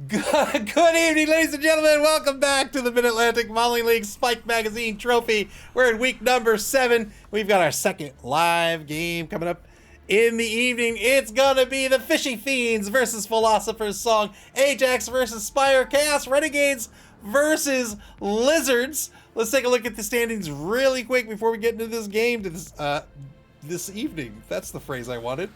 Good evening, ladies and gentlemen. Welcome back to the Mid-Atlantic Modeling League Spike Magazine Trophy. We're in week number 7. We've got our second live game coming up in the evening. It's going to be the Fishy Fiends versus Philosophers Song, Ajax versus Spire, Chaos Renegades versus Lizards. Let's take a look at the standings really quick before we get into this game this evening. That's the phrase I wanted.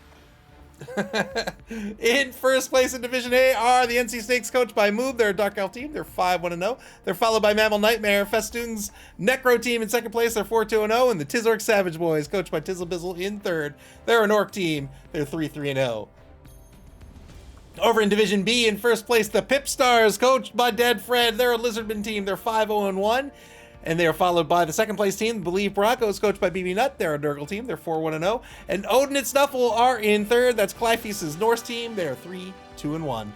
In first place in Division A are the NC Snakes, coached by Moob. They're a Dark Elf team. They're 5-1-0. They're followed by MAML Nightmare, Festoon's Necro team in second place. They're 4-2-0. And the Tizork Savage Boys, coached by Tizzle Bizzle, in third. They're an Orc team. They're 3-3-0. Over in Division B, in first place, the Pip Stars, coached by Dead Fred. They're a Lizardman team. They're 5-0-1. And they are followed by the second place team, the Believe Broncos, coached by BB Nut. They're a Nurgle team. They're 4-1-0. And Odin and Snuffle are in third. That's Clyfe's Norse team. They're 3-2-1.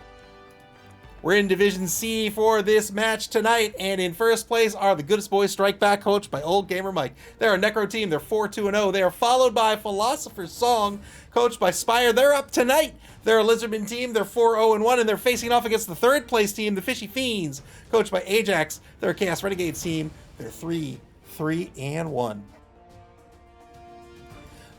We're in Division C for this match tonight. And in first place are the Goodest Boys Strike Back, coached by Old Gamer Mike. They're a Necro team. They're 4-2-0. They are followed by Philosopher's Song, coached by Spire. They're up tonight. They're a Lizardman team. They're 4-0-1. And they're facing off against the third place team, the Fishy Fiends, coached by Ajax. They're a Chaos Renegades team. They're 3-3-1.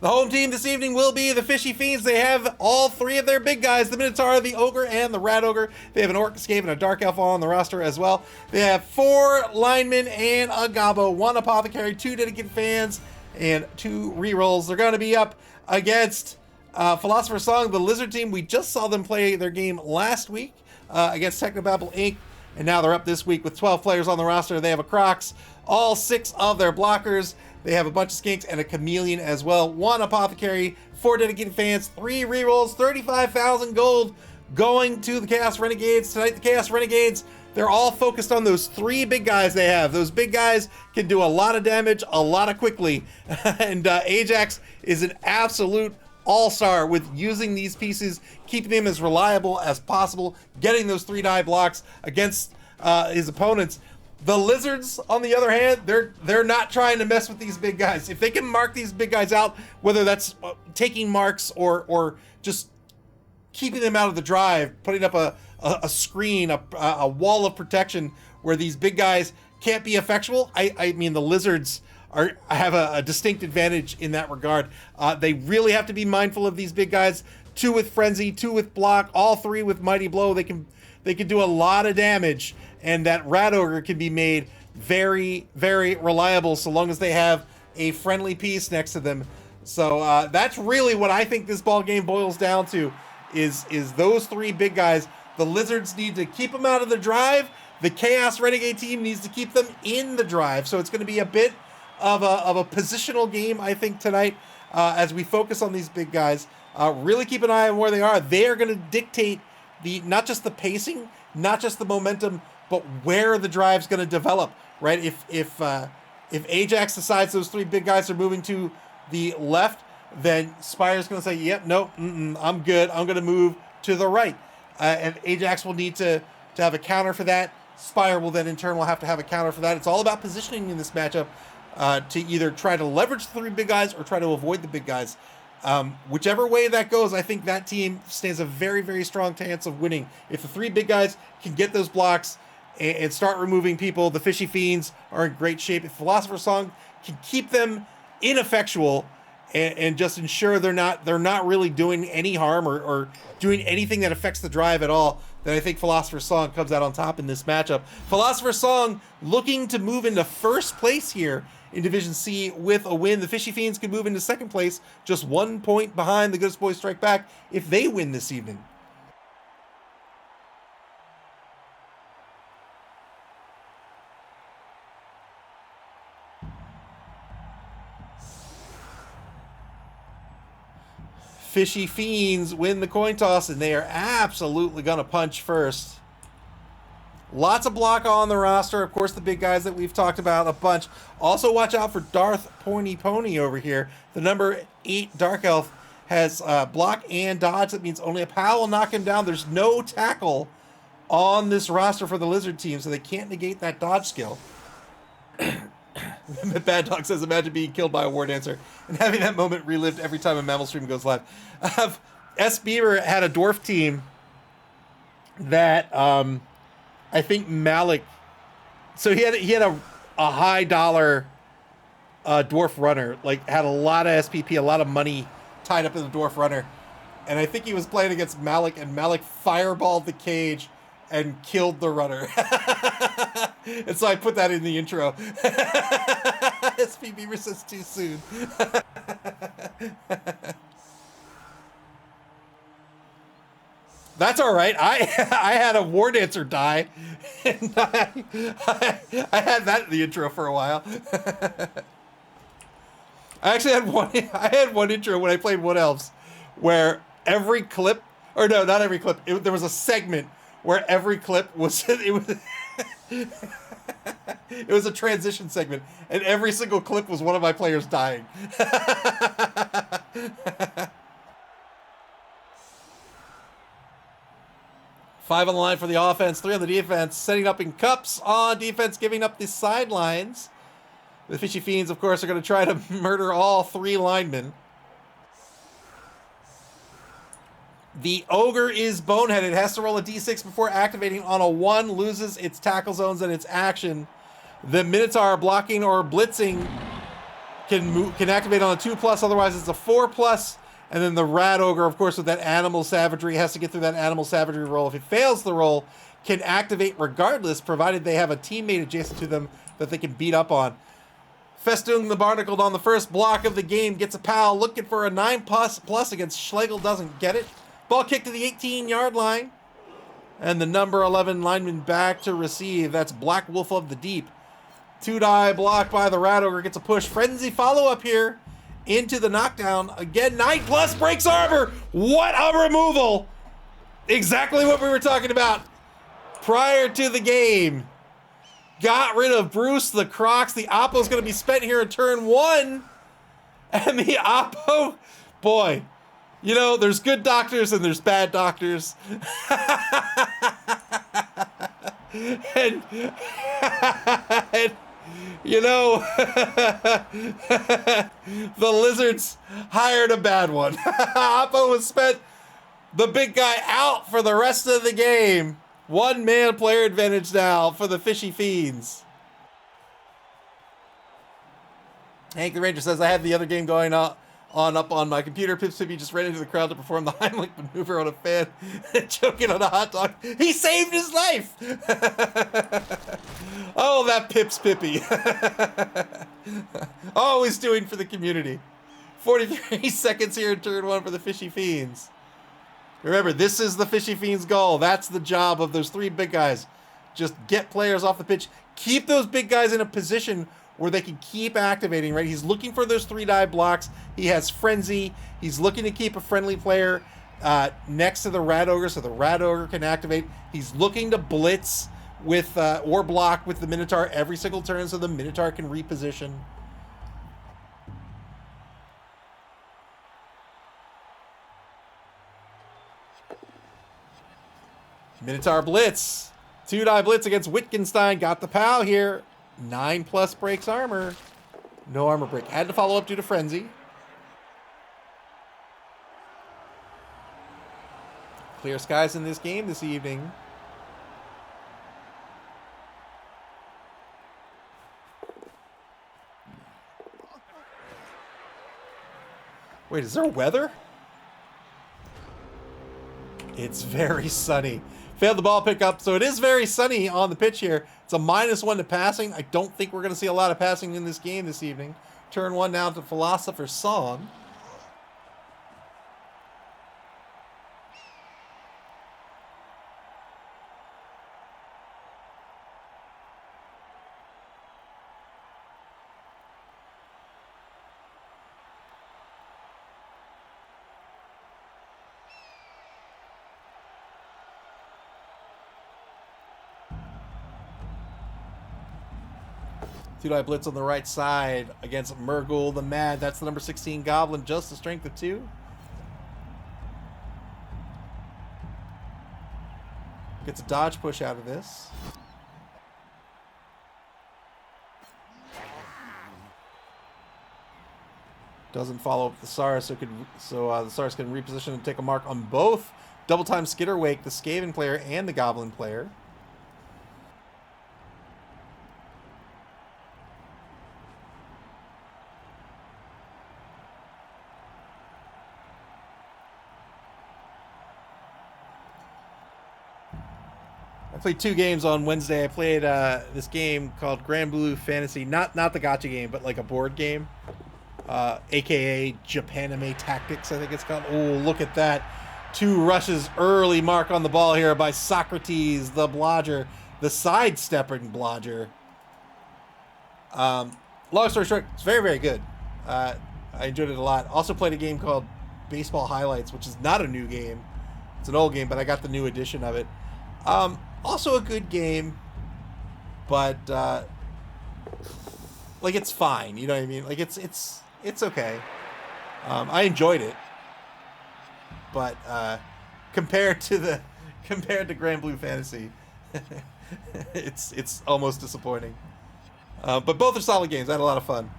The home team this evening will be the Fishy Fiends. They have all three of their big guys, the Minotaur, the Ogre, and the Rat Ogre. They have an Orc Escape and a Dark Elf on the roster as well. They have 4 linemen and a Gobbo, 1 Apothecary, 2 dedicated fans, and 2 rerolls. They're going to be up against Philosopher's Song, the Lizard team. We just saw them play their game last week against Technobabble Inc., and now they're up this week with 12 players on the roster. They have a Crocs, all 6 of their blockers. They have a bunch of Skinks and a Chameleon as well. 1 Apothecary, 4 dedicated fans, 3 rerolls, 35,000 gold going to the Chaos Renegades. Tonight, the Chaos Renegades, they're all focused on those 3 big guys they have. Those big guys can do a lot of damage, a lot of quickly. And Ajax is an absolute all-star with using these pieces, keeping them as reliable as possible, getting those 3 die blocks against his opponents. The Lizards, on the other hand, they're not trying to mess with these big guys. If they can mark these big guys out, whether that's taking marks or just keeping them out of the drive, putting up a screen, a wall of protection where these big guys can't be effectual, I mean, the Lizards have a distinct advantage in that regard. They really have to be mindful of these big guys. 2 with Frenzy, 2 with Block, all 3 with Mighty Blow. They can do a lot of damage, and that Rat Ogre can be made very, very reliable so long as they have a friendly piece next to them. So that's really what I think this ball game boils down to, is those 3 big guys. The Lizards need to keep them out of the drive. The Chaos Renegade team needs to keep them in the drive. So it's going to be a bit of a positional game, I think, tonight, as we focus on these big guys. Really keep an eye on where they are. They are going to dictate not just the pacing, not just the momentum, but where the drive's going to develop, right? If Ajax decides those 3 big guys are moving to the left, then Spire's going to say, yep, nope, I'm good. I'm going to move to the right. And Ajax will need to have a counter for that. Spire will then in turn will have to have a counter for that. It's all about positioning in this matchup to either try to leverage the 3 big guys or try to avoid the big guys. Whichever way that goes, I think that team stands a very, very strong chance of winning. If the 3 big guys can get those blocks and start removing people, the Fishy Fiends are in great shape. If Philosopher's Song can keep them ineffectual and just ensure they're not really doing any harm or doing anything that affects the drive at all, then I think Philosopher's Song comes out on top in this matchup. Philosopher's Song looking to move into first place here in Division C with a win. The Fishy Fiends can move into second place, just 1 point behind the Goodest Boys Strike Back if they win this evening. Fishy Fiends win the coin toss, and they are absolutely going to punch first. Lots of block on the roster. Of course, the big guys that we've talked about a bunch. Also, watch out for Darth Pointy Pony over here. The number 8 Dark Elf has block and dodge. That means only a POW will knock him down. There's no tackle on this roster for the Lizard team, so they can't negate that dodge skill. Bad Dog says, imagine being killed by a war dancer and having that moment relived every time a MAML stream goes live. S. Beaver had a dwarf team that I think Malik. So he had a high dollar dwarf runner, like had a lot of SPP, a lot of money tied up in the dwarf runner, and I think he was playing against Malik, and Malik fireballed the cage and killed the runner. And so I put that in the intro. SPP resist too soon. That's all right. I had a War Dancer die, and I had that in the intro for a while. I actually had one. I had one intro when I played Wood Elves, where every clip, or no, not every clip. There was a segment where every clip was it was it was a transition segment, and every single clip was one of my players dying. Five on the line for the offense, three on the defense, setting up in cups on defense, giving up the sidelines. The Fishy Fiends, of course, are going to try to murder all three linemen. The Ogre is boneheaded. It has to roll a d6 before activating. On a 1, loses its tackle zones and its action. The Minotaur blocking or blitzing can activate on a 2+, otherwise it's a 4+. And then the Rat Ogre, of course, with that animal savagery, has to get through that animal savagery roll. If it fails the roll, can activate regardless, provided they have a teammate adjacent to them that they can beat up on. Festoon the Barnacled on the first block of the game gets a pal, looking for a 9+ against Schlegel, doesn't get it. Ball kicked to the 18-yard line. And the number 11 lineman back to receive. That's Black Wolf of the Deep. 2-die blocked by the Rat Ogre, gets a push. Frenzy follow-up here into the knockdown. Again, 9+ breaks armor. What a removal. Exactly what we were talking about prior to the game. Got rid of Bruce, the Crocs. The Oppo's going to be spent here in turn 1. And the Oppo, boy, you know, there's good doctors and there's bad doctors. and you know, the Lizards hired a bad one. Oppo was spent the big guy out for the rest of the game. 1-man player advantage now for the Fishy Fiends. Hank the Ranger says, I had the other game going up on my computer. Pips Pippy just ran into the crowd to perform the Heimlich maneuver on a fan, choking on a hot dog. He saved his life! Oh, that Pips Pippy. Always doing for the community. 43 seconds here in turn 1 for the Fishy Fiends. Remember, this is the Fishy Fiends' goal. That's the job of those three big guys. Just get players off the pitch. Keep those big guys in a position where they can keep activating, right? He's looking for those 3-die blocks. He has Frenzy. He's looking to keep a friendly player next to the Rat Ogre so the Rat Ogre can activate. He's looking to blitz with or block with the Minotaur every single turn so the Minotaur can reposition. Minotaur blitz. 2-die blitz against Wittgenstein. Got the POW here. 9+ breaks armor. No armor break. Had to follow up due to Frenzy. Clear skies in this game this evening. Wait, is there weather? It's very sunny. Failed the ball pickup, so it is very sunny on the pitch here. It's a -1 to passing. I don't think we're going to see a lot of passing in this game this evening. Turn 1 now to Philosopher's Song. Two-die blitz on the right side against Murgle the Mad. That's the number 16 Goblin, just a strength of 2. Gets a dodge push out of this. Doesn't follow up the Saurus, so the Saurus can reposition and take a mark on both double time Skitter Wake the Skaven player and the Goblin player. I played 2 games on Wednesday. I played this game called Grand Blue Fantasy, not the gacha game, but like a board game, aka Japanime Tactics, I think it's called. Oh, look at that. 2 rushes early mark on the ball here by Socrates, the blodger, the sidestepping blodger. Long story short, it's very, very good. I enjoyed it a lot. Also played a game called Baseball Highlights, which is not a new game. It's an old game, but I got the new edition of it. Also a good game, but like it's fine, you know what I mean? Like it's okay. I enjoyed it, but compared to Grand Blue Fantasy, it's almost disappointing. But both are solid games. I had a lot of fun.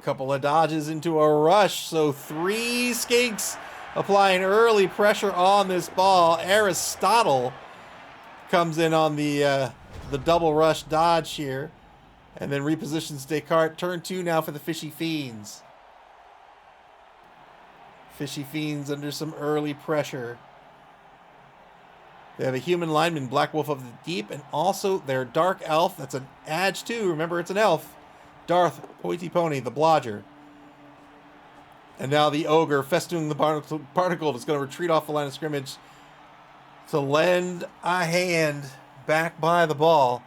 Couple of dodges into a rush, so 3 skinks applying early pressure on this ball. Aristotle comes in on the double rush dodge here, and then repositions Descartes. Turn 2 now for the Fishy Fiends. Fishy Fiends under some early pressure. They have a human lineman, Black Wolf of the Deep, and also their Dark Elf. That's an Edge too. Remember, it's an elf. Darth Pointy Pony, the Blodger. And now the Ogre, festooned the Barnacle, is going to retreat off the line of scrimmage to lend a hand back by the ball.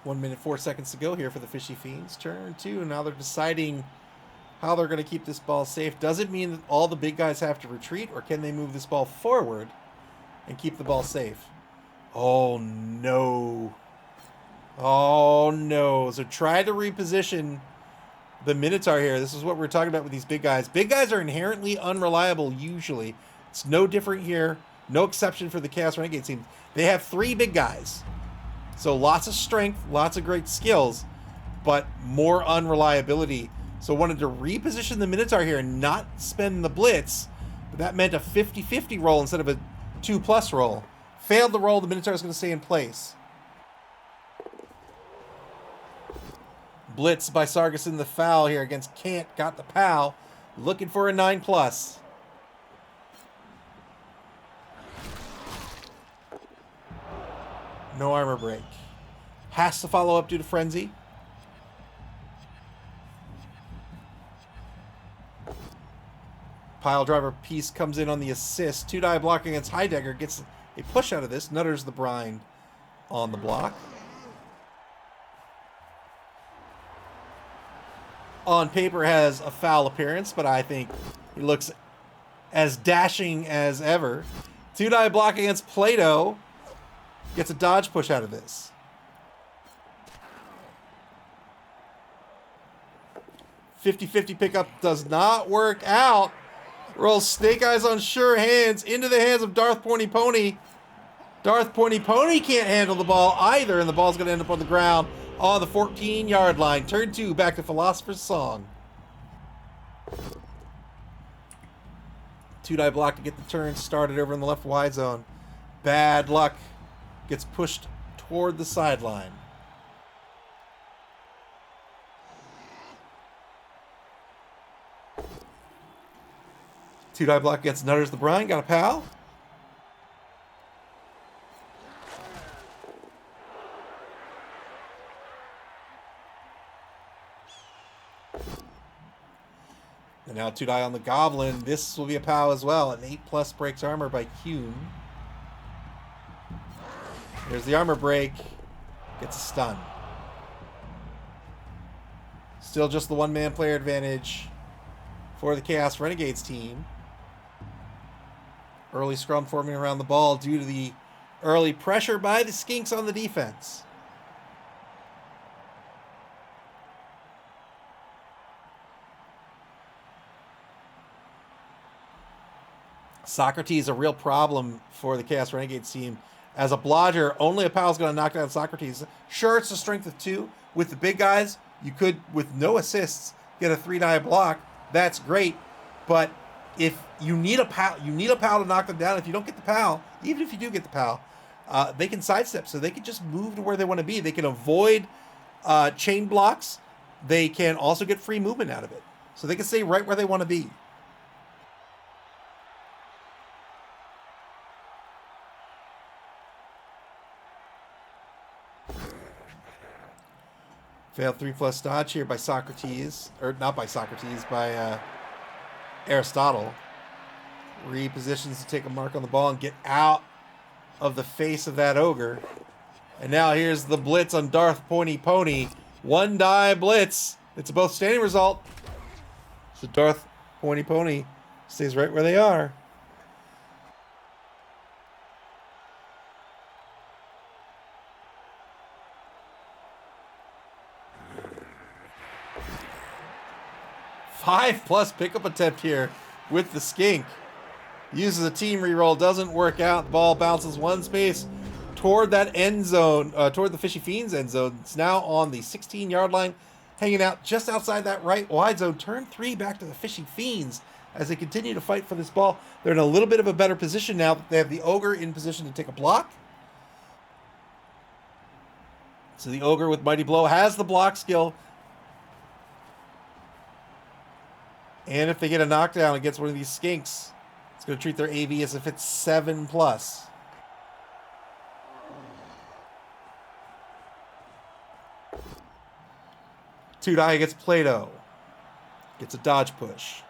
One minute, 4 seconds to go here for the Fishy Fiends. Turn 2. Now they're deciding how they're going to keep this ball safe. Does it mean that all the big guys have to retreat, or can they move this ball forward and keep the ball safe? Oh, no. Oh, no. So try to reposition the Minotaur here. This is what we're talking about with these big guys. Big guys are inherently unreliable usually. It's no different here. No exception for the Chaos Renegade team. They have 3 big guys. So lots of strength, lots of great skills, but more unreliability. So wanted to reposition the Minotaur here and not spend the blitz. But that meant a 50-50 roll instead of a 2+ roll. Failed the roll, the Minotaur is going to stay in place. Blitz by Sargason, the foul here against Kant. Got the POW. Looking for a 9+. No armor break. Has to follow up due to frenzy. Pile driver piece comes in on the assist. 2-die block against Heidegger. Gets a push out of this. Nutters the Brine on the block. On paper has a foul appearance, but I think he looks as dashing as ever. 2-die block against Plato. Gets a dodge push out of this. 50-50 pickup does not work out. Rolls Snake Eyes on sure hands into the hands of Darth Pointy Pony. Darth Pointy Pony can't handle the ball either, and the ball's going to end up on the ground on the 14-yard line. Turn 2, back to Philosopher's Song. 2-die block to get the turn started over in the left wide zone. Bad luck. Gets pushed toward the sideline. Two-die block against Nutters the Brine. Got a POW. And now 2-die on the Goblin. This will be a POW as well. An 8+ breaks armor by Hume. There's the armor break. Gets a stun. Still just the one-man player advantage. for the Chaos Renegades team. Early scrum forming around the ball due to the early pressure by the Skinks on the defense. Socrates a real problem for the Chaos Renegades team. As a blodger, only a pal's going to knock down Socrates. Sure, it's a strength of 2. With the big guys, you could, with no assists, get a 3-die block. That's great. But if you need a pal, to knock them down. If you don't get the pal, even if you do get the pal, they can sidestep. So they can just move to where they want to be. They can avoid chain blocks. They can also get free movement out of it. So they can stay right where they want to be. Failed 3+ dodge here by Socrates. Or not by Socrates, by Aristotle. Repositions to take a mark on the ball and get out of the face of that ogre. And now here's the blitz on Darth Pointy Pony. 1-die blitz. It's a both standing result. So Darth Pointy Pony stays right where they are. Five plus pickup attempt here with the Skink. Uses a team reroll, doesn't work out. The ball bounces one space toward that end zone, toward the Fishy Fiends end zone. It's now on the 16-yard line, hanging out just outside that right wide zone. Turn 3 back to the Fishy Fiends as they continue to fight for this ball. They're in a little bit of a better position now that they have the ogre in position to take a block. So the ogre with Mighty Blow has the block skill. And if they get a knockdown against one of these Skinks, it's going to treat their AV as if it's 7+. Two-die against Plato. Gets a dodge push.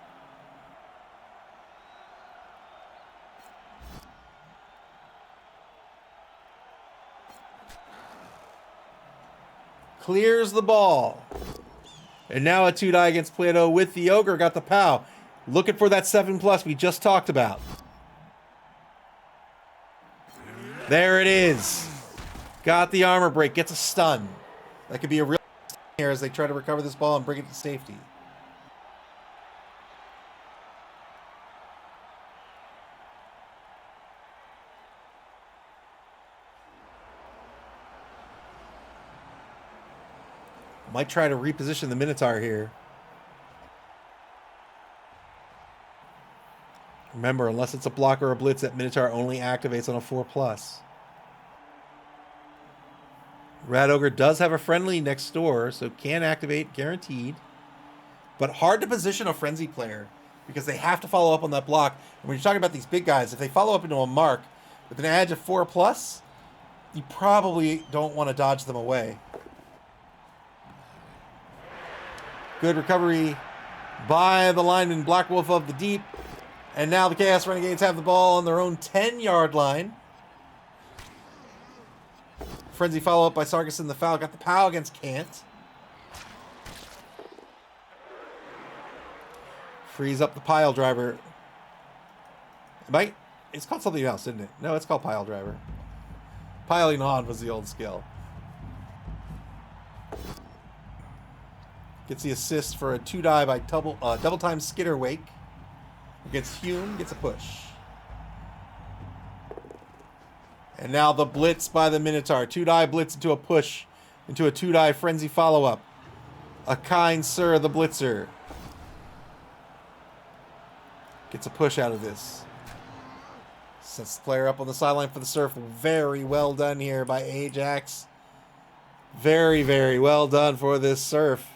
Clears the ball. And now a 2-die against Plato with the ogre. Got the POW. Looking for that 7+ we just talked about. There it is. Got the armor break. Gets a stun. That could be a real here as they try to recover this ball and bring it to safety. Might try to reposition the Minotaur here. Remember, unless it's a block or a blitz, that Minotaur only activates on a 4+. Rat Ogre does have a friendly next door, so can activate guaranteed. But hard to position a frenzy player because they have to follow up on that block. And when you're talking about these big guys, if they follow up into a mark with an edge of 4+, you probably don't want to dodge them away. Good recovery by the lineman, Black Wolf of the Deep. And now the Chaos Renegades have the ball on their own 10-yard line. Frenzy follow-up by Sarkison the Foul. Got the POW against Kant. Frees up the Pile Driver. It's called something else, isn't it? No, it's called Pile Driver. Piling on was the old skill. Gets the assist for a 2-die by double time Skitter Wake. Against Hume, gets a push. And now the blitz by the Minotaur. 2-die blitz into a push. Into a 2-die frenzy follow-up. A kind sir, the blitzer. Gets a push out of this. Sets the player up on the sideline for the surf. Very well done here by Ajax. Very, very well done for this surf.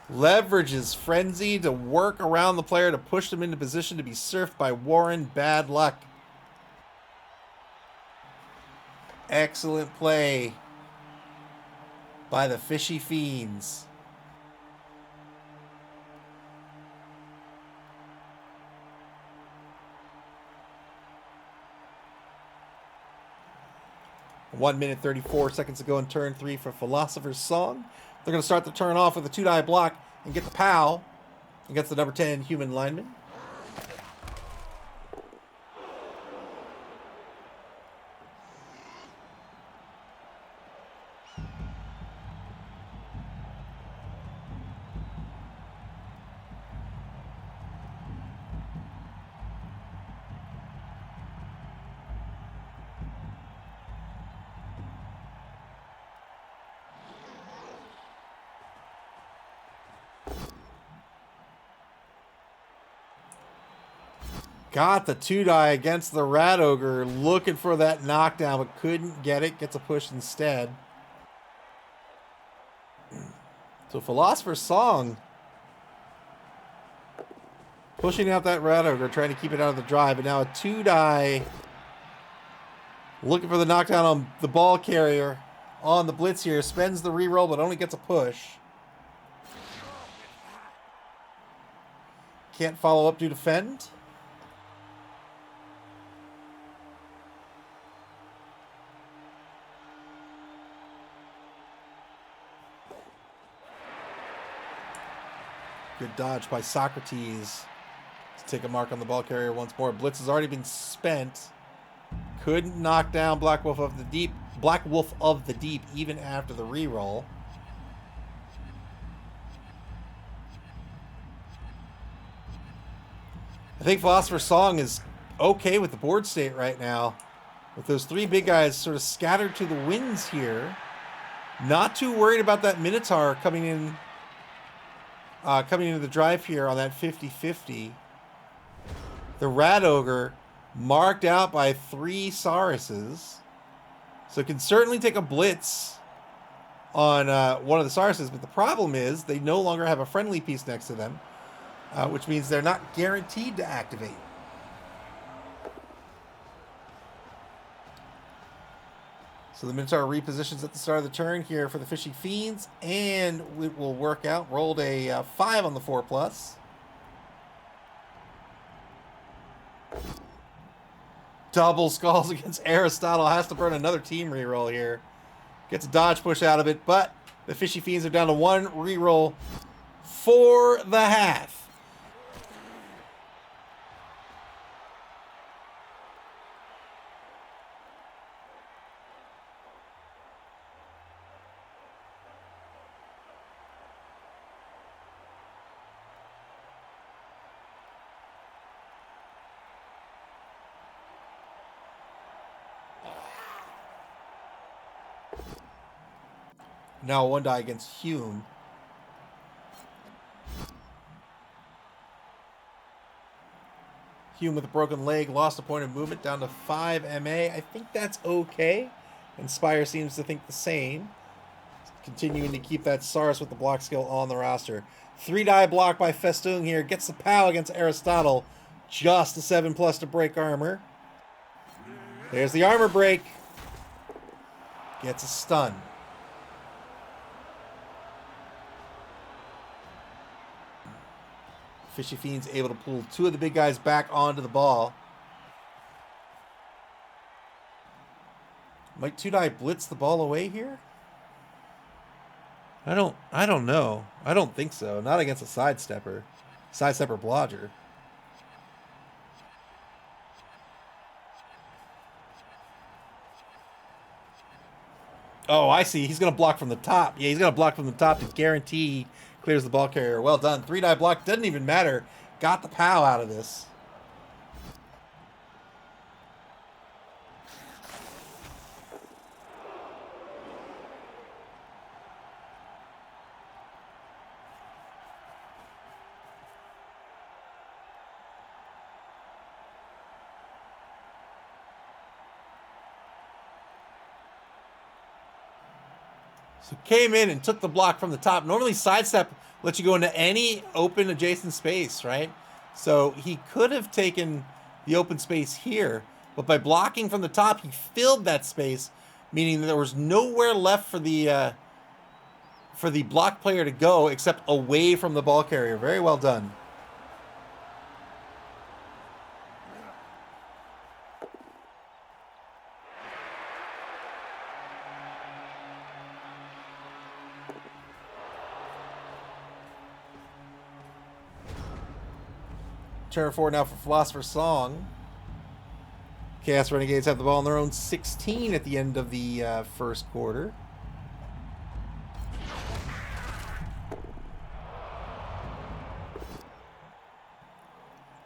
Leverages Frenzy to work around the player to push them into position to be surfed by Warren. Bad luck. Excellent play by the Fishy Fiends. 1 minute 34 seconds to go in turn 3 for Philosopher's Song. They're going to start the turn off with a 2-die block and get the POW against the number 10 human lineman. Got the 2-die against the Rat Ogre, looking for that knockdown, but couldn't get it. Gets a push instead. So Philosopher's Song pushing out that Rat Ogre, trying to keep it out of the drive, but now a 2-die looking for the knockdown on the ball carrier on the blitz here. Spends the reroll, but only gets a push. Can't follow up to defend. Good dodge by Socrates to take a mark on the ball carrier once more. Blitz has already been spent. Couldn't knock down Black Wolf of the Deep. Black Wolf of the Deep even after the reroll. I think Philosopher's Song is okay with the board state right now. With those 3 big guys sort of scattered to the winds here. Not too worried about that Minotaur coming into the drive here on that 50-50. The Rat Ogre marked out by 3 Sauruses. So can certainly take a blitz on one of the Sauruses, but the problem is they no longer have a friendly piece next to them, which means they're not guaranteed to activate. So the Minotaur repositions at the start of the turn here for the Fishy Fiends, and it will work out. Rolled a 5 on the 4+. Double skulls against Aristotle. Has to burn another team reroll here. Gets a dodge push out of it, but the Fishy Fiends are down to 1 reroll for the half. Now 1 die against Hume. Hume with a broken leg, lost a point of movement, down to 5 MA. I think that's okay. Inspire seems to think the same. Continuing to keep that Saurus with the block skill on the roster. 3-die block by Festoon here. Gets the POW against Aristotle. Just a 7+ to break armor. There's the armor break. Gets a stun. Fishy Fiends able to pull 2 of the big guys back onto the ball. Might 2-die blitz the ball away here? I don't know. I don't think so. Not against a sidestepper. Sidestepper blodger. Oh, I see. He's going to block from the top. Yeah, he's going to block from the top to guarantee he clears the ball carrier. Well done. 3-die block. Doesn't even matter. Got the POW out of this. So came in and took the block from the top. Normally sidestep lets you go into any open adjacent space, right? So he could have taken the open space here, but by blocking from the top, he filled that space, meaning that there was nowhere left for the block player to go except away from the ball carrier. Very well done. Turn 4 now for Philosopher's Song. Chaos Renegades have the ball on their own 16 at the end of the first quarter.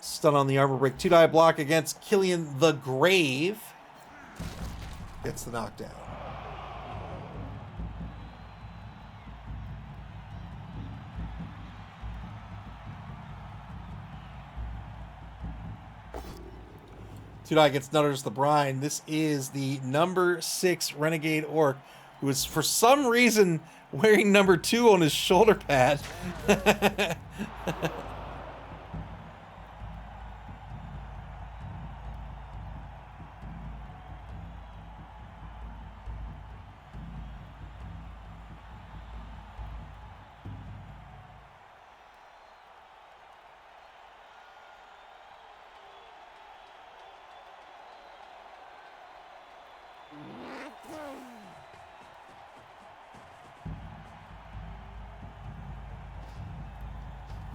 Stun on the armor break. 2-die block against Killian the Grave. Gets the knockdown. Two-die gets Nutters the Brine. This is the number 6 Renegade Orc, who is for some reason wearing number 2 on his shoulder pad.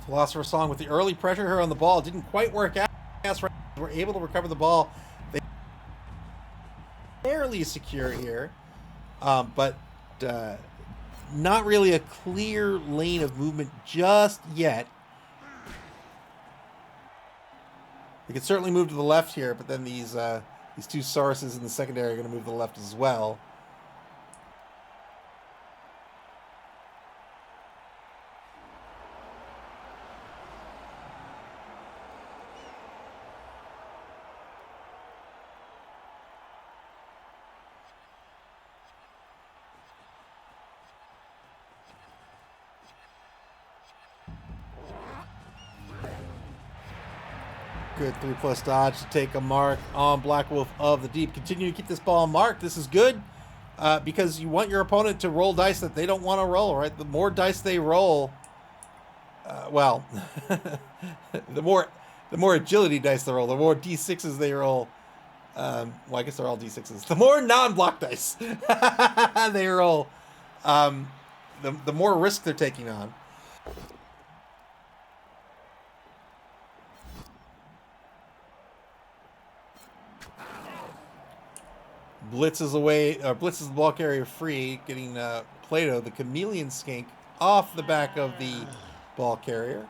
Philosopher's Song with the early pressure here on the ball. Didn't quite work out. We're able to recover the ball. They fairly secure here, but not really a clear lane of movement just yet. They can certainly move to the left here, but then these two Sauruses in the secondary are going to move to the left as well. Good 3+ dodge to take a mark on Black Wolf of the Deep. Continue to keep this ball marked. This is good because you want your opponent to roll dice that they don't want to roll, right? The more dice they roll, the more agility dice they roll, the more D6s they roll. Well, I guess they're all D6s. The more non-block dice they roll, the more risk they're taking on. Blitzes the ball carrier free, getting Plato, the chameleon skink, off the back of the ball carrier.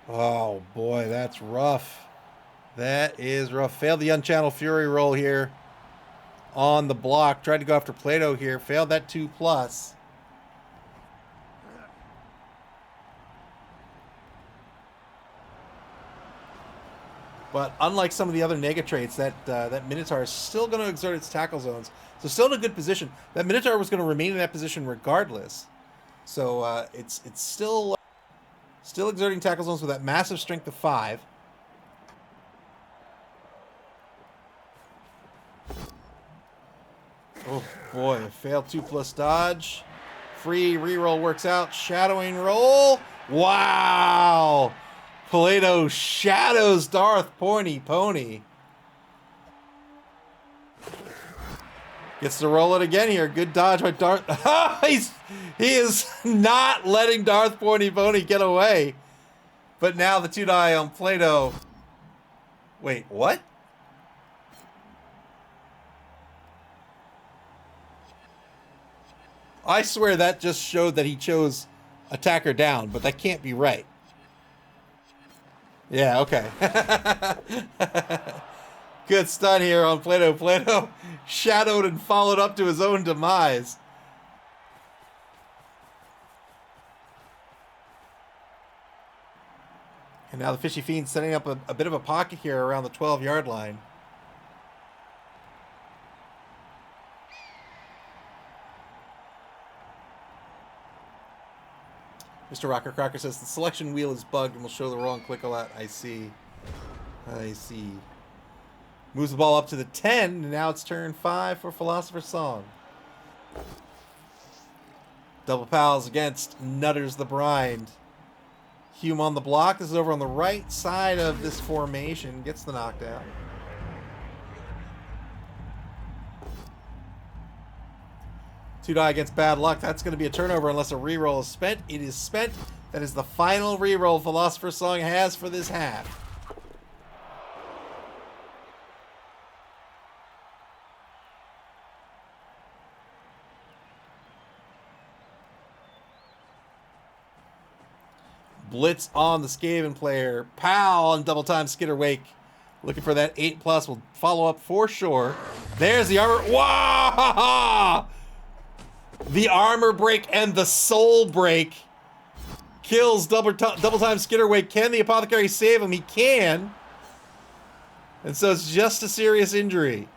Oh boy, that's rough. That is rough. Failed the Unchanneled Fury roll here on the block. Tried to go after Plato here. Failed that 2+. But unlike some of the other Negatrates, that Minotaur is still going to exert its tackle zones. So still in a good position. That Minotaur was going to remain in that position regardless. So it's still exerting tackle zones with that massive strength of 5. Oh boy, failed 2+ dodge. Free reroll works out. Shadowing roll. Wow! Plato shadows Darth Pointy Pony. Gets to roll it again here. Good dodge by Darth. He is not letting Darth Pointy Pony get away. But now the 2-die on Plato. Wait, what? I swear that just showed that he chose attacker down, but that can't be right. Yeah, okay. Good stun here on Plato. Plato shadowed and followed up to his own demise. And now the Fishy Fiends setting up a bit of a pocket here around the 12-yard line. Mr. Rocker Crocker says the selection wheel is bugged and will show the wrong click a lot. I see. Moves the ball up to the 10, and now it's turn 5 for Philosopher's Song. Double pals against Nutters the Brine. Hume on the block. This is over on the right side of this formation. Gets the knockdown. Two die against bad luck. That's going to be a turnover unless a reroll is spent. It is spent. That is the final reroll Philosopher's Song has for this half. Blitz on the Skaven player. Pow on double time Skitter Wake. Looking for that 8+. Will follow up for sure. There's the armor. Wow! The armor break and the soul break kills double time Skitter Wake. Can the Apothecary save him? He can. And so it's just a serious injury.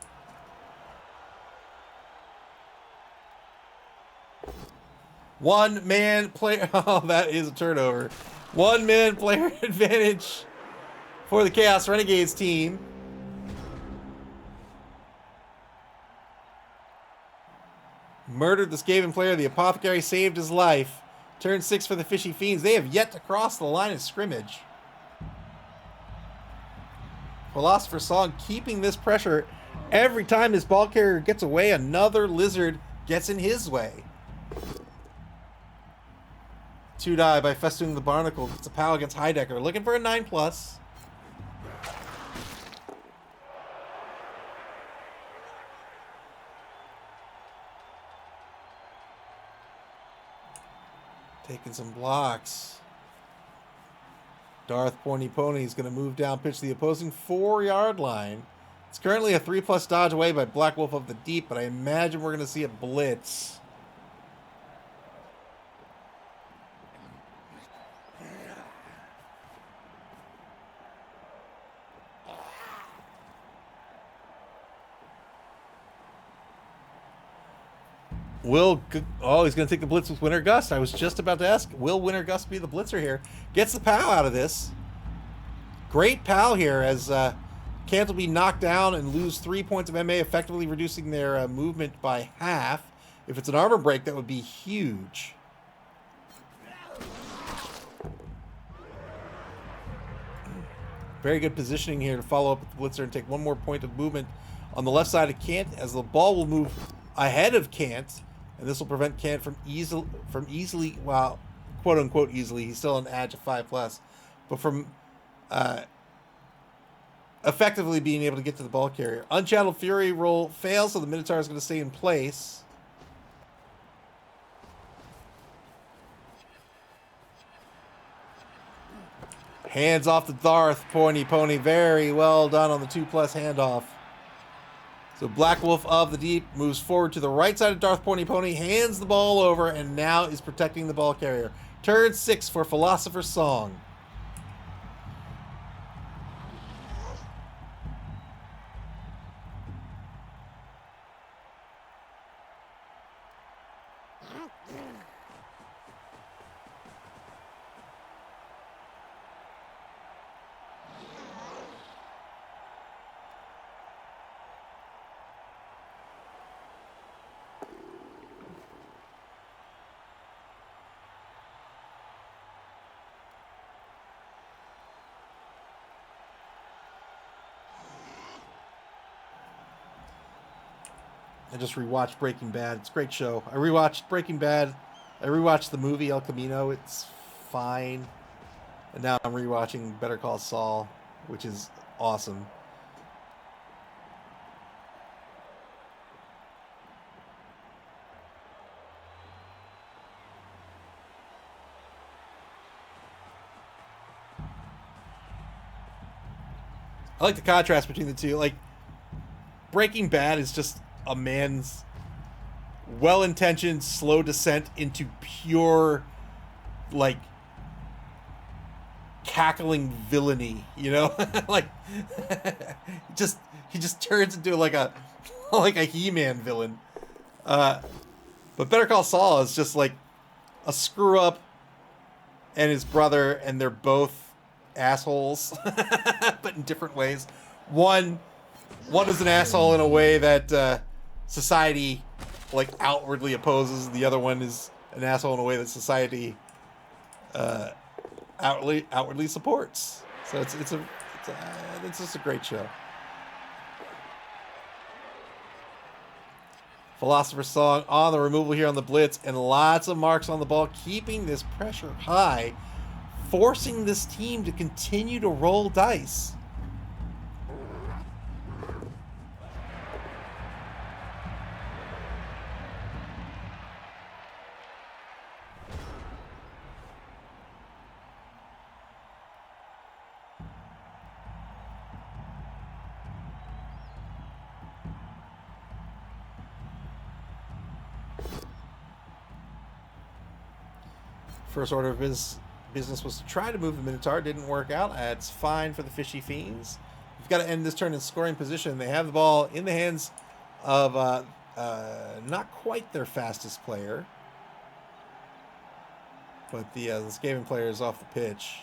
One man player. Oh, that is a turnover. One man player advantage for the Chaos Renegades team. Murdered the Skaven player. The Apothecary saved his life. Turn 6 for the Fishy Fiends. They have yet to cross the line of scrimmage. Philosopher's Song keeping this pressure. Every time his ball carrier gets away, another lizard gets in his way. Two die by Festoon the Barnacle. It's a POW against Heidecker. Looking for a 9+. Taking some blocks. Darth Pointy Pony is going to move down, pitch the opposing 4-yard line. It's currently a 3+ dodge away by Black Wolf of the Deep, but I imagine we're going to see a blitz. He's going to take the blitz with Winter Gust. I was just about to ask, will Winter Gust be the blitzer here? Gets the POW out of this. Great POW here as Cant will be knocked down and lose 3 points of MA, effectively reducing their movement by half. If it's an armor break, that would be huge. Very good positioning here to follow up with the blitzer and take one more point of movement on the left side of Cant as the ball will move ahead of Cant. And this will prevent Cant from easily, well, quote unquote easily, he's still an edge of 5+, but from effectively being able to get to the ball carrier. Unchanneled Fury roll fails, so the Minotaur is going to stay in place. Hands off the Darth Pointy Pony. Very well done on the 2+ handoff. So Black Wolf of the Deep moves forward to the right side of Darth Pointy Pony, hands the ball over, and now is protecting the ball carrier. Turn 6 for Philosopher's Song. I just rewatched Breaking Bad. It's a great show. I rewatched Breaking Bad. I rewatched the movie El Camino. It's fine. And now I'm rewatching Better Call Saul, which is awesome. I like the contrast between the two. Like, Breaking Bad is just a man's well-intentioned slow descent into pure, like, cackling villainy, you know? Like, he just turns into like a He-Man villain. But Better Call Saul is just like a screw up and his brother, and they're both assholes, but in different ways. One is an asshole in a way that society like outwardly opposes. The other one is an asshole in a way that society outwardly supports. So it's just a great show. Philosopher's Song on the removal here on the blitz, and lots of marks on the ball, keeping this pressure high, forcing this team to continue to roll dice. First order of business was to try to move the Minotaur. Didn't work out. It's fine for the Fishy Fiends. We've got to end this turn in scoring position. They have the ball in the hands of not quite their fastest player, but the Skaven player is off the pitch.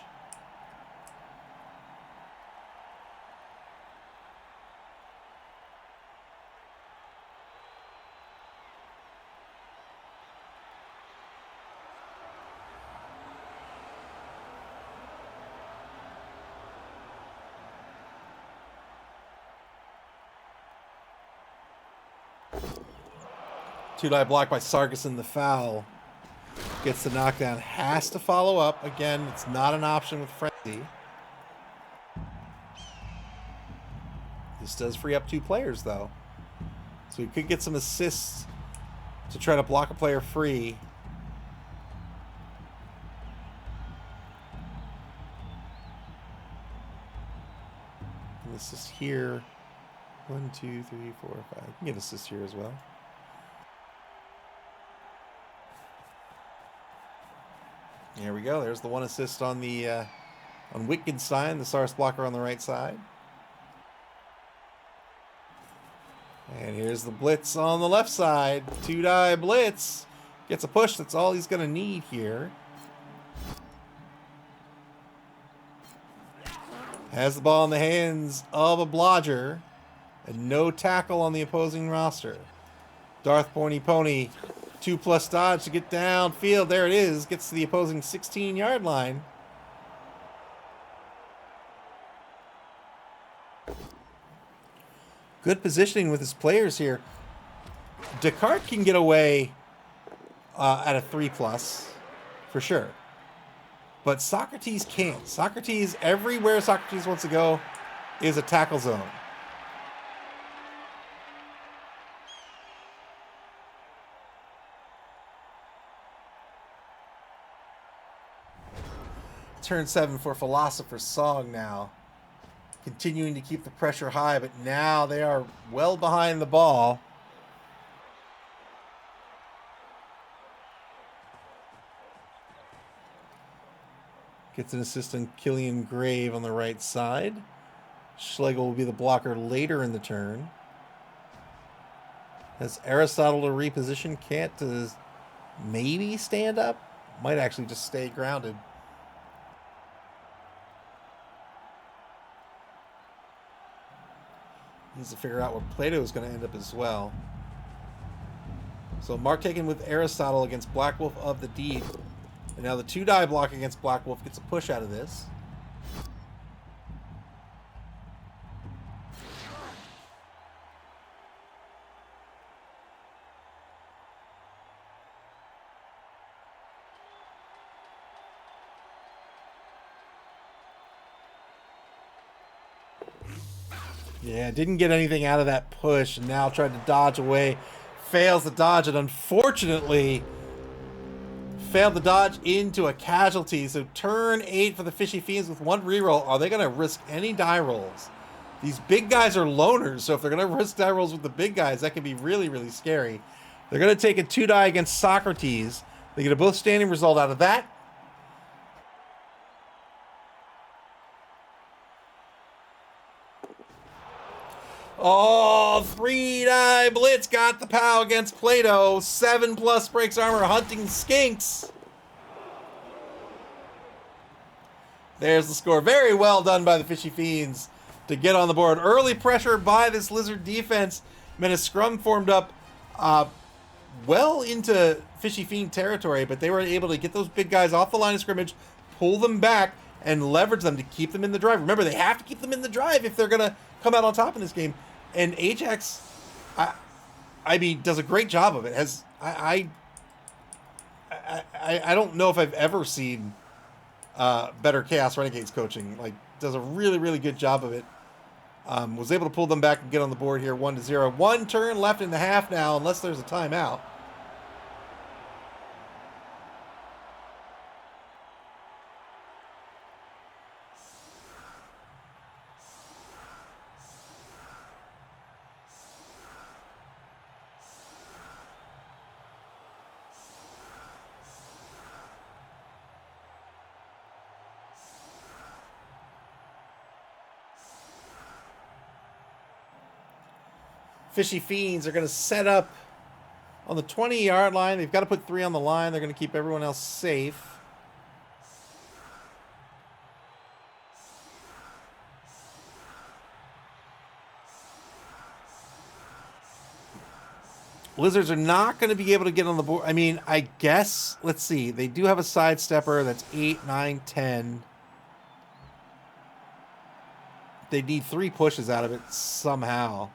Two-die block by Sarkison, the foul. Gets the knockdown. Has to follow up. Again, it's not an option with Frenzy. This does free up 2 players, though. So we could get some assists to try to block a player free. An assist here. 1, 2, 3, 4, 5. You can get assist here as well. There we go. There's the 1 assist on the on Wittgenstein, the Sars blocker on the right side. And here's the blitz on the left side. 2-die blitz. Gets a push. That's all he's going to need here. Has the ball in the hands of a blodger. And no tackle on the opposing roster. Darth Pointy Pony. 2+ dodge to get downfield. There it is. Gets to the opposing 16-yard line. Good positioning with his players here. Descartes can get away at a 3+ for sure. But Socrates can't. Socrates, everywhere Socrates wants to go is a tackle zone. Turn 7 for Philosopher's Song now. Continuing to keep the pressure high, but now they are well behind the ball. Gets an assist on Killian Grave on the right side. Schlegel will be the blocker later in the turn. Has Aristotle to reposition. Can't to maybe stand up. Might actually just stay grounded. Needs to figure out where Plato is going to end up as well. So mark taken with Aristotle against Black Wolf of the Deep. And now the 2-die block against Black Wolf gets a push out of this. Yeah, didn't get anything out of that push, and now tried to dodge away. Fails to dodge it, unfortunately. Failed to dodge into a casualty. So turn 8 for the Fishy Fiends with 1 reroll. Are they going to risk any die rolls? These big guys are loners, so if they're going to risk die rolls with the big guys, that can be really, really scary. They're going to take a 2-die against Socrates. They get a both standing result out of that. Oh, 3-die blitz got the POW against Plato. 7+ breaks armor, hunting skinks. There's the score. Very well done by the Fishy Fiends to get on the board. Early pressure by this Lizard defense meant a scrum formed up well into Fishy Fiend territory, but they were able to get those big guys off the line of scrimmage, pull them back and leverage them to keep them in the drive. Remember, they have to keep them in the drive if they're going to come out on top in this game. And Ajax, I mean, does a great job of it. I don't know if I've ever seen better Chaos Renegades coaching. Like, does a really, really good job of it. Was able to pull them back and get on the board here, 1-0. 1 turn left in the half now, unless there's a timeout. Fishy Fiends are going to set up on the 20-yard line. They've got to put 3 on the line. They're going to keep everyone else safe. Lizards are not going to be able to get on the board. I mean, I guess, let's see. They do have a sidestepper that's 8, 9, 10. They need 3 pushes out of it somehow.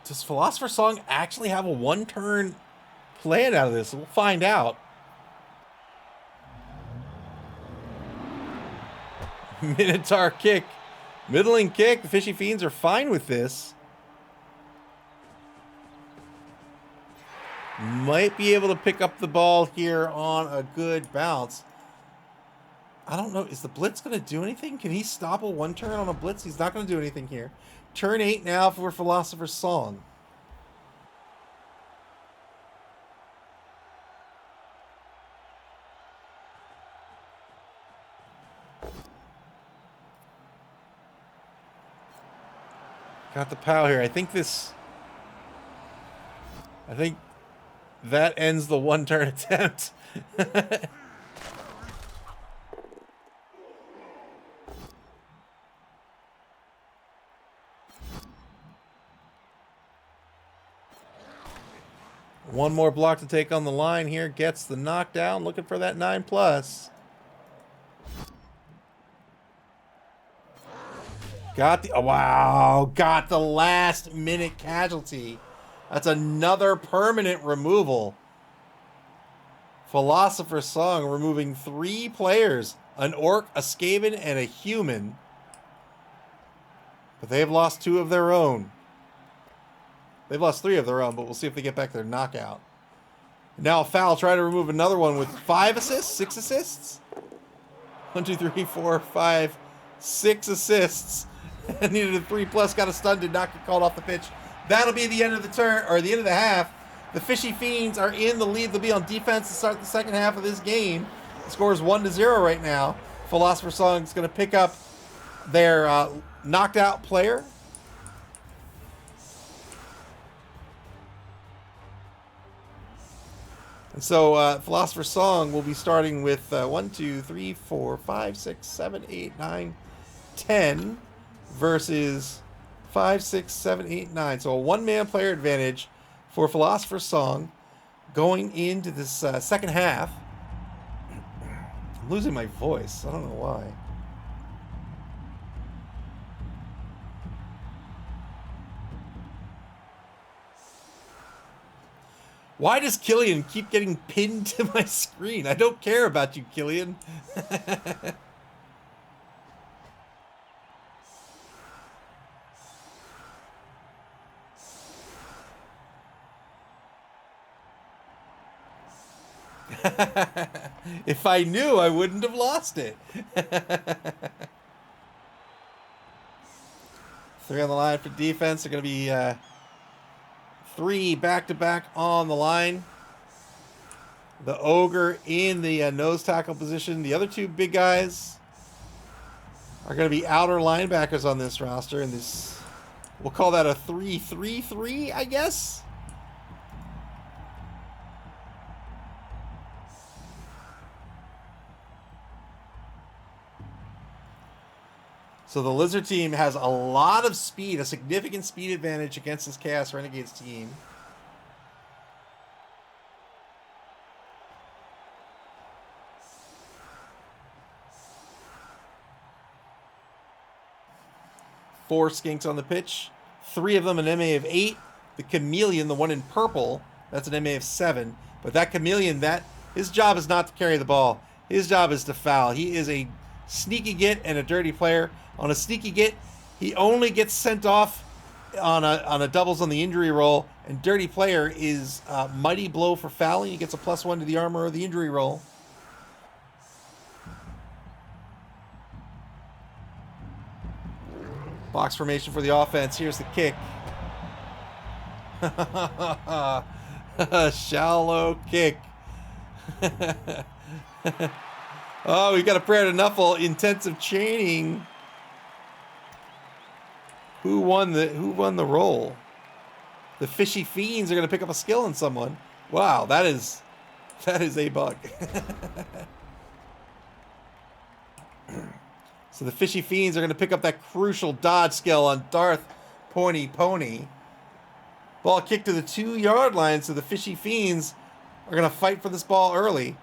Does Philosopher's Song actually have a 1-turn plan out of this? We'll find out. Minotaur kick. Middling kick. The Fishy Fiends are fine with this. Might be able to pick up the ball here on a good bounce. I don't know. Is the blitz going to do anything? Can he stop a 1-turn on a blitz? He's not going to do anything here. Turn 8 now for Philosopher's Song. Got the POW here. I think that ends the 1-turn attempt. One more block to take on the line here. Gets the knockdown. Looking for that 9+. Got the... Oh, wow. Got the last minute casualty. That's another permanent removal. Philosopher's Song removing 3 players. An orc, a Skaven, and a human. But they've lost 2 of their own. They've lost 3 of their own, but we'll see if they get back their knockout. Now Foul try to remove another one with 5 assists? 6 assists? 1, 2, 3, 4, 5, 6 assists. Needed a 3+, got a stun, did not get called off the pitch. That'll be the end of the turn, or the end of the half. The Fishy Fiends are in the lead. They'll be on defense to start the second half of this game. The score is 1-0 right now. Philosopher's Song is going to pick up their knocked out player. And so Philosopher's Song will be starting with 1, 2, 3, 4, 5, 6, 7, 8, 9, 10 versus 5, 6, 7, 8, 9. So a 1-man player advantage for Philosopher's Song going into this second half. I'm losing my voice. I don't know why. Why does Killian keep getting pinned to my screen? I don't care about you, Killian. If I knew, I wouldn't have lost it. 3 on the line for defense. They're going to be 3 back-to-back on the line. The Ogre in the nose tackle position. The other 2 big guys are going to be outer linebackers on this roster. And this, we'll call that a 3-3-3, I guess. So the Lizard team has a lot of speed, a significant speed advantage against this Chaos Renegades team. Four skinks on the pitch. 3 of them an MA of 8. The Chameleon, the one in purple, that's an MA of 7. But that Chameleon, his job is not to carry the ball. His job is to foul. He is a sneaky get and a dirty player. On a sneaky get, he only gets sent off on a doubles on the injury roll. And dirty player is mighty blow for fouling. He gets a +1 to the armor or the injury roll. Box formation for the offense. Here's the kick. Shallow kick. Oh, we got a prayer to Nuffle. Intensive chaining. Who won the roll? The Fishy Fiends are going to pick up a skill on someone. Wow, that is a bug. So the Fishy Fiends are going to pick up that crucial dodge skill on Darth Pointy Pony. Ball kicked to the 2-yard line, so the Fishy Fiends are going to fight for this ball early.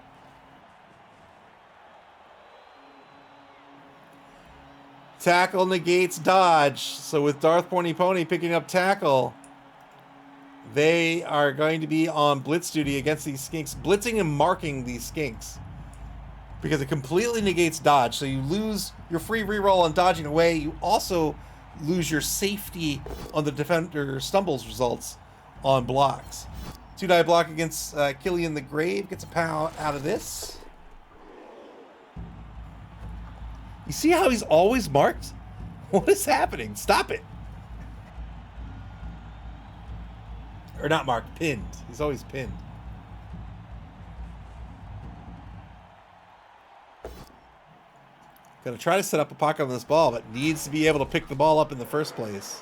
Tackle negates dodge. So with Darth Pointy Pony picking up tackle, they are going to be on blitz duty against these skinks, blitzing and marking these skinks. Because it completely negates dodge. So you lose your free reroll on dodging away. You also lose your safety on the defender stumbles results on blocks. 2-die block against Killian the Grave. Gets a pow out of this. You see how he's always marked? What is happening? Stop it. Or not marked, pinned. He's always pinned. Gonna try to set up a pocket on this ball, but needs to be able to pick the ball up in the first place.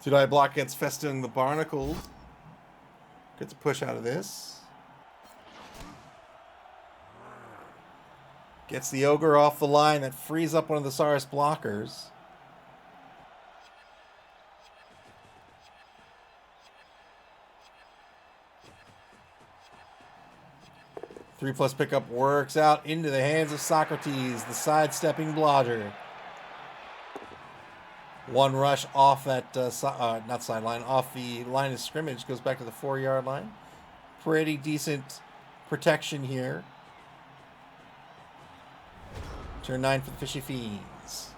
Two-die block gets Festoon the Barnacle. Gets a push out of this. Gets the Ogre off the line. That frees up one of the Saurus blockers. Three-plus pickup works out into the hands of Socrates, the sidestepping blodger. One rush off that, not sideline, off the line of scrimmage. Goes back to the 4-yard line. Pretty decent protection here. Turn 9 for the Fishy Fiends.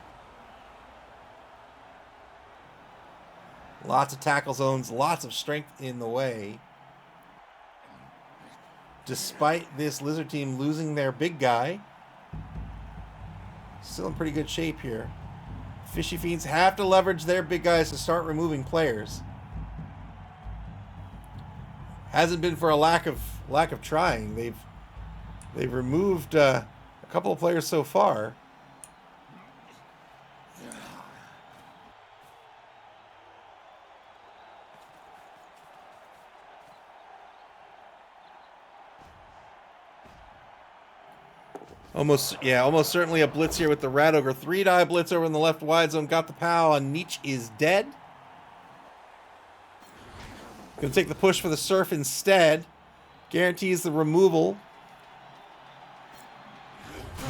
Lots of tackle zones, lots of strength in the way. Despite this Lizard team losing their big guy, still in pretty good shape here. Fishy Fiends have to leverage their big guys to start removing players. Hasn't been for a lack of trying. They've removed a couple of players so far. Almost certainly a blitz here with the Rat Ogre. 3-die blitz over in the left wide zone. Got the pow on Nietzsche is dead. Gonna take the push for the Surf instead. Guarantees the removal.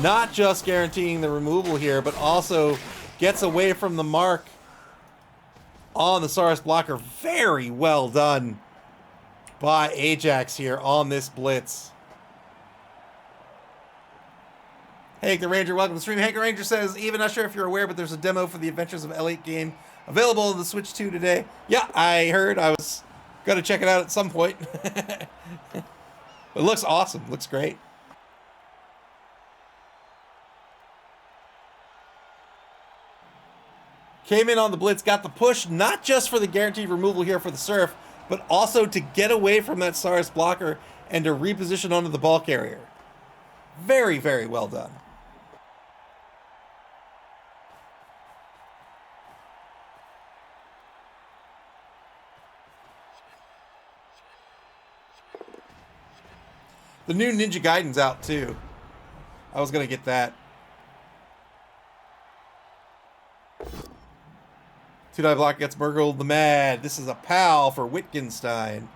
Not just guaranteeing the removal here, but also gets away from the mark on the Saurus blocker. Very well done by Ajax here on this blitz. Hank the Ranger, welcome to the stream. Hank the Ranger says, even not sure if you're aware, but there's a demo for the Adventures of L8 game available on the Switch 2 today. Yeah, I heard. I was going to check it out at some point. It looks awesome. Looks great. Came in on the blitz, got the push, not just for the guaranteed removal here for the Surf, but also to get away from that Saurus blocker and to reposition onto the ball carrier. Very, very well done. The new Ninja Gaiden's out too. I was gonna get that. 2-die block gets burgled the Mad. This is a pal for Wittgenstein.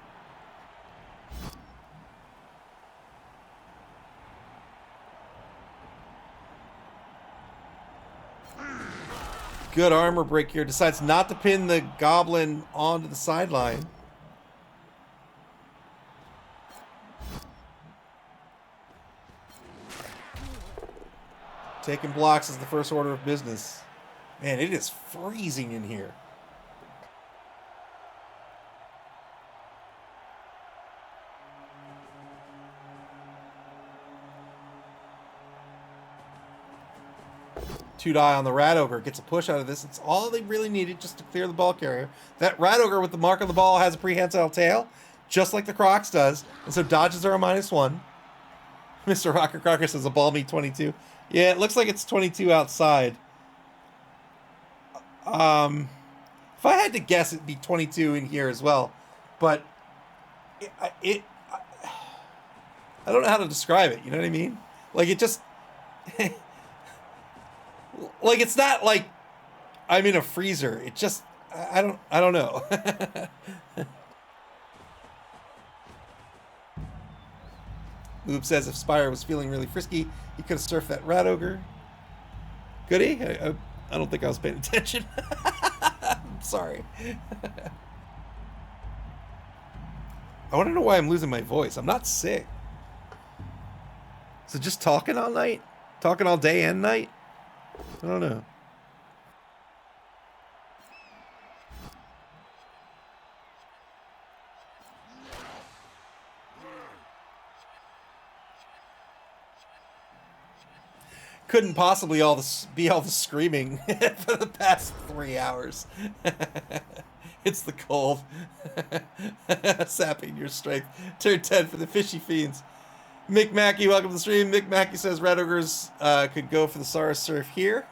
Good armor break here. Decides not to pin the Goblin onto the sideline. Taking blocks is the first order of business. Man, it is freezing in here. Two-die on the Rat Ogre. Gets a push out of this. It's all they really needed just to clear the ball carrier. That Rat Ogre with the mark on the ball has a prehensile tail, just like the Crocs does. And so dodges are a -1. Mr. Rocker Crocker says a ball me 22. Yeah, it looks like it's 22 outside. If I had to guess, it'd be 22 in here as well. But I don't know how to describe it. You know what I mean? Like, it just... like, it's not like I'm in a freezer. It just... I don't know. Oob says if Spire was feeling really frisky, he could have surfed that Rat Ogre. Could he? I don't think I was paying attention. I'm sorry. I want to know why I'm losing my voice. I'm not sick. So just talking all night? Talking all day and night? I don't know. Couldn't possibly be all the screaming for the past 3 hours. It's the cold. Sapping your strength. Turn 10 for the Fishy Fiends. Mick Mackey, welcome to the stream. Mick Mackey says Rat Ogres could go for the Saurus Surf here.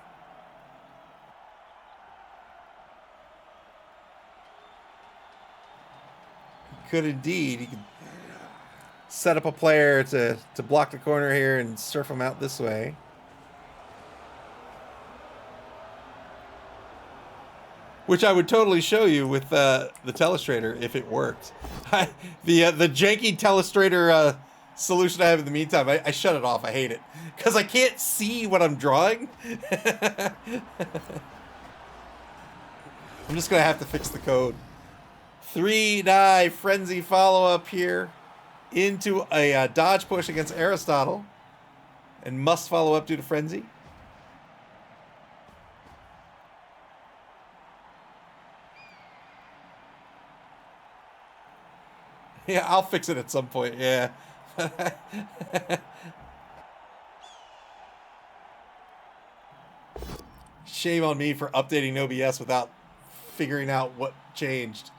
Could indeed. He could set up a player to block the corner here and surf him out this way. Which I would totally show you with the Telestrator if it worked. The janky Telestrator solution I have in the meantime, I shut it off. I hate it because I can't see what I'm drawing. I'm just gonna have to fix the code. 3-die frenzy follow-up here into a dodge push against Aristotle, and must follow up due to frenzy. Yeah, I'll fix it at some point, yeah. Shame on me for updating OBS without figuring out what changed.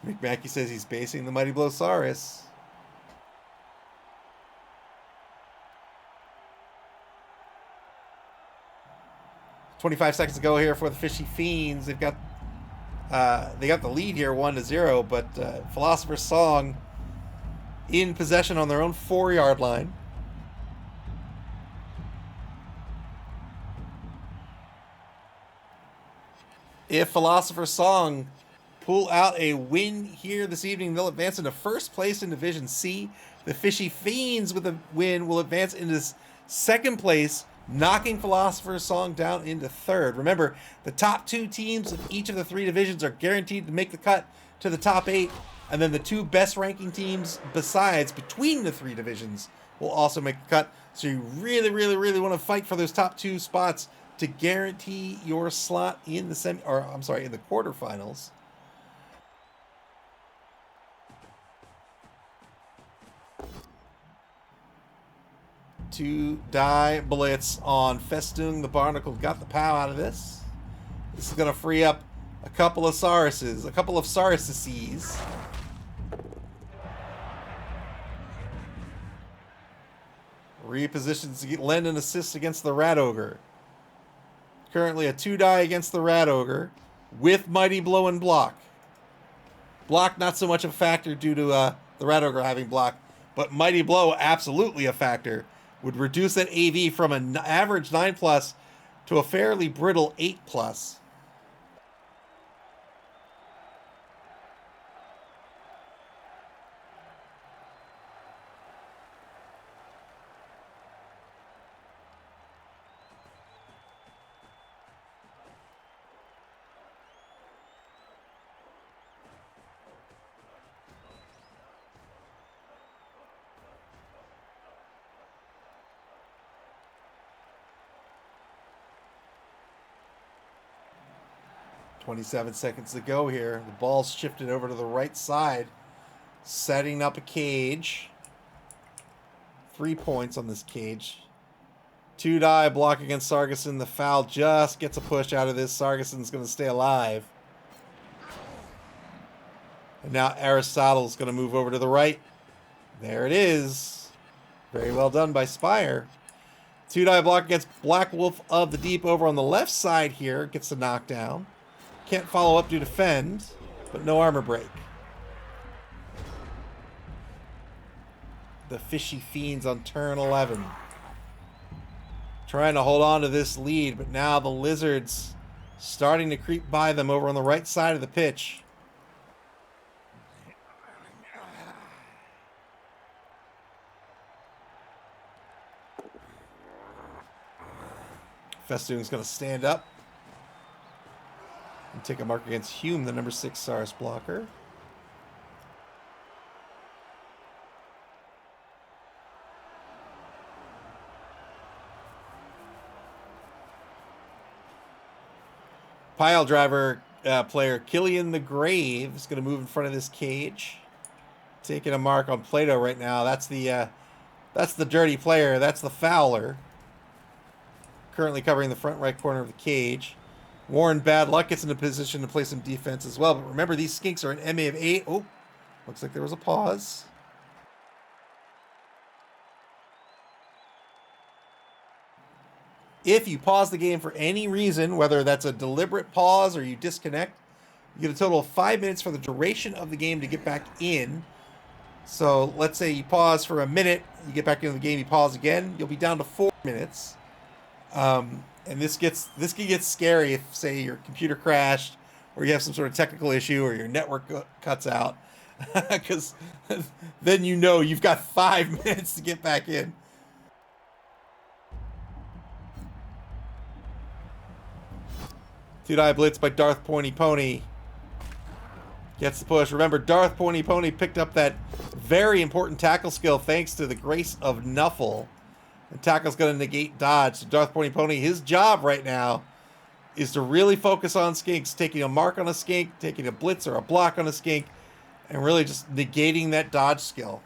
McMackey says he's basing the Mighty Blowsaurus. 25 seconds to go here for the Fishy Fiends. They've got they got the lead here 1-0, but Philosopher's Song in possession on their own 4-yard line. If Philosopher's Song pull out a win here this evening. They'll advance into first place in Division C. The Fishy Fiends with a win will advance into second place, knocking Philosopher's Song down into third. Remember, the top 2 teams of each of the 3 divisions are guaranteed to make the cut to the top 8, and then the 2 best ranking teams besides between the 3 divisions will also make the cut. So you really, really, really want to fight for those top 2 spots to guarantee your slot in the in the quarterfinals. Two die blitz on Festung the Barnacle. Got the POW out of this. This is going to free up a couple of Sauruses, a couple of Sauruses. Repositions to lend an assist against the Rat Ogre. Currently a 2 die against the Rat Ogre with Mighty Blow and block. Block not so much a factor due to the Rat Ogre having block, but Mighty Blow absolutely a factor. Would reduce that AV from an average 9+ to a fairly brittle 8+. .27 seconds to go here. The ball's shifted over to the right side, setting up a cage. 3 points on this cage. 2 die block against Sargason. The foul just gets a push out of this. Sargason's going to stay alive. And now Aristotle's going to move over to the right. There it is. Very well done by Spire. 2 die block against Black Wolf of the Deep over on the left side here. Gets the knockdown. Can't follow up to defend, but no armor break. The Fishy Fiends on turn 11. Trying to hold on to this lead, but now the Lizards starting to creep by them over on the right side of the pitch. Festoon's going to stand up and take a mark against Hume, the number 6 Saurus blocker. Pile driver player Killian the Grave is going to move in front of this cage, taking a mark on Plato right now. That's the dirty player. That's the fouler. Currently covering the front right corner of the cage. Warren Bad Luck gets into position to play some defense as well. But remember, these skinks are an MA of 8. Oh, looks like there was a pause. If you pause the game for any reason, whether that's a deliberate pause or you disconnect, you get a total of 5 minutes for the duration of the game to get back in. So let's say you pause for a minute, you get back into the game, you pause again, you'll be down to 4 minutes. And this can get scary if, say, your computer crashed or you have some sort of technical issue or your network cuts out, because then you know you've got 5 minutes to get back in. Two-die blitz by Darth Pointy Pony. Gets the push. Remember, Darth Pointy Pony picked up that very important tackle skill thanks to the grace of Nuffle. And tackle's going to negate dodge. So Darth Pointy Pony, his job right now is to really focus on skinks, taking a mark on a skink, taking a blitz or a block on a skink, and really just negating that dodge skill.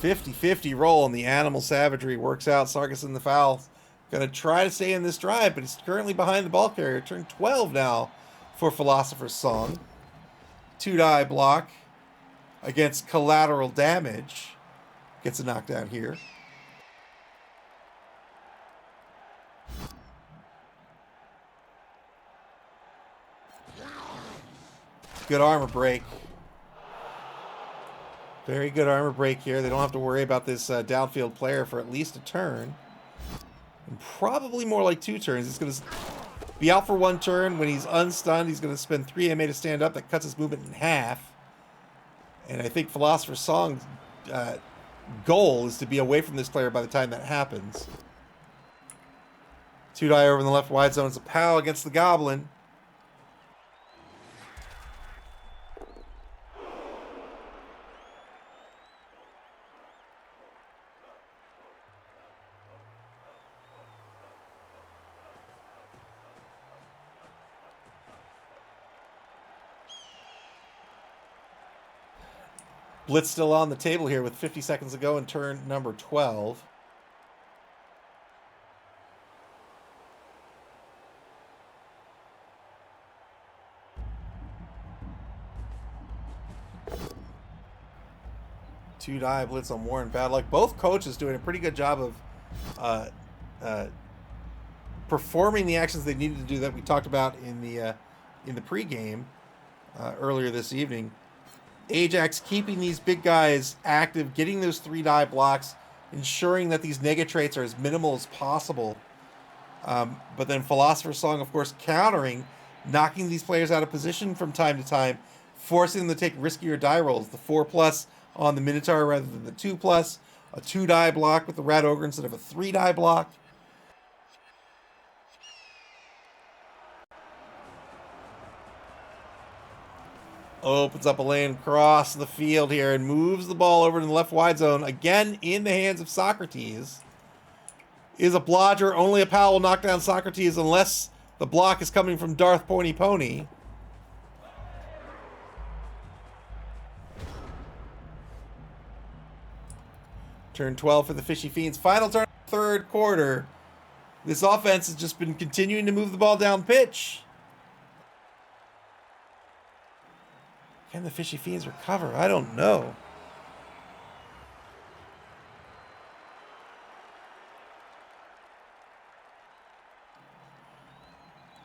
.50-50 roll, and the animal savagery works out. Sargason the Foul going to try to stay in this drive, but he's currently behind the ball carrier. Turn 12 now for Philosopher's Song. Two-die block against collateral damage. Gets a knockdown here. Good armor break. Very good armor break here. They don't have to worry about this downfield player for at least a turn. And probably more like 2 turns. He's going to be out for 1 turn. When he's unstunned, he's going to spend 3 MA to stand up. That cuts his movement in half. And I think Philosopher's Song's goal is to be away from this player by the time that happens. 2 die over in the left wide zone. It's a POW against the Goblin. Blitz still on the table here with 50 seconds to go in turn number 12. Two die blitz on Warren. Bad luck. Both coaches doing a pretty good job of performing the actions they needed to do that we talked about in the pregame earlier this evening. Ajax keeping these big guys active, getting those 3 die blocks, ensuring that these negatrates are as minimal as possible. But then Philosopher's Song, of course, countering, knocking these players out of position from time to time, forcing them to take riskier die rolls. The 4+ on the Minotaur rather than the 2+, a 2 die block with the Rat Ogre instead of a 3 die block. Opens up a lane across the field here and moves the ball over to the left wide zone. Again, in the hands of Socrates. Is a blodger. Only a POW will knock down Socrates unless the block is coming from Darth Pony Pony. Turn 12 for the Fishy Fiends. Final turn, 3rd quarter. This offense has just been continuing to move the ball down pitch. Can the Fishy Fiends recover? I don't know.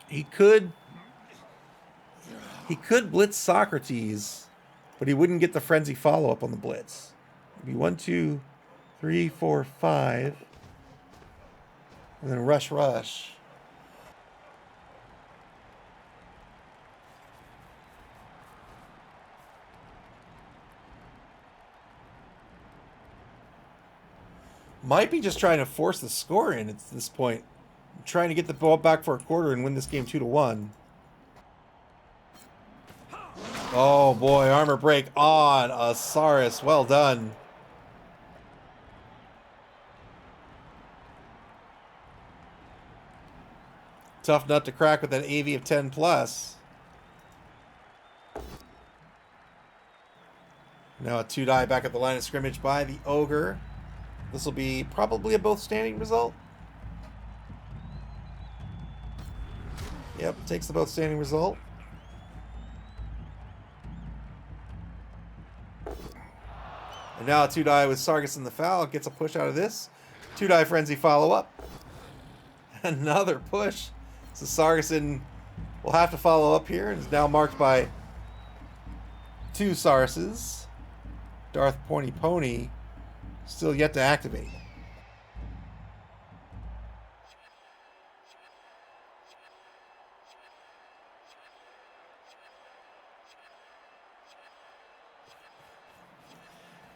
He could blitz Socrates, but he wouldn't get the frenzy follow-up on the blitz. It'd be 1, 2, 3, 4, 5. And then rush. Might be just trying to force the score in at this point. Trying to get the ball back for a quarter and win this game 2-1. Oh boy, armor break on Osiris. Well done. Tough nut to crack with that AV of 10+. Now a 2 die back at the line of scrimmage by the Ogre. This will be probably a both standing result. Yep, takes the both standing result. And now a 2 die with Sargus in the foul. Gets a push out of this. 2 die frenzy follow up. Another push. So Sarguson will have to follow up here and is now marked by 2 Sarses. Darth Pony Pony still yet to activate.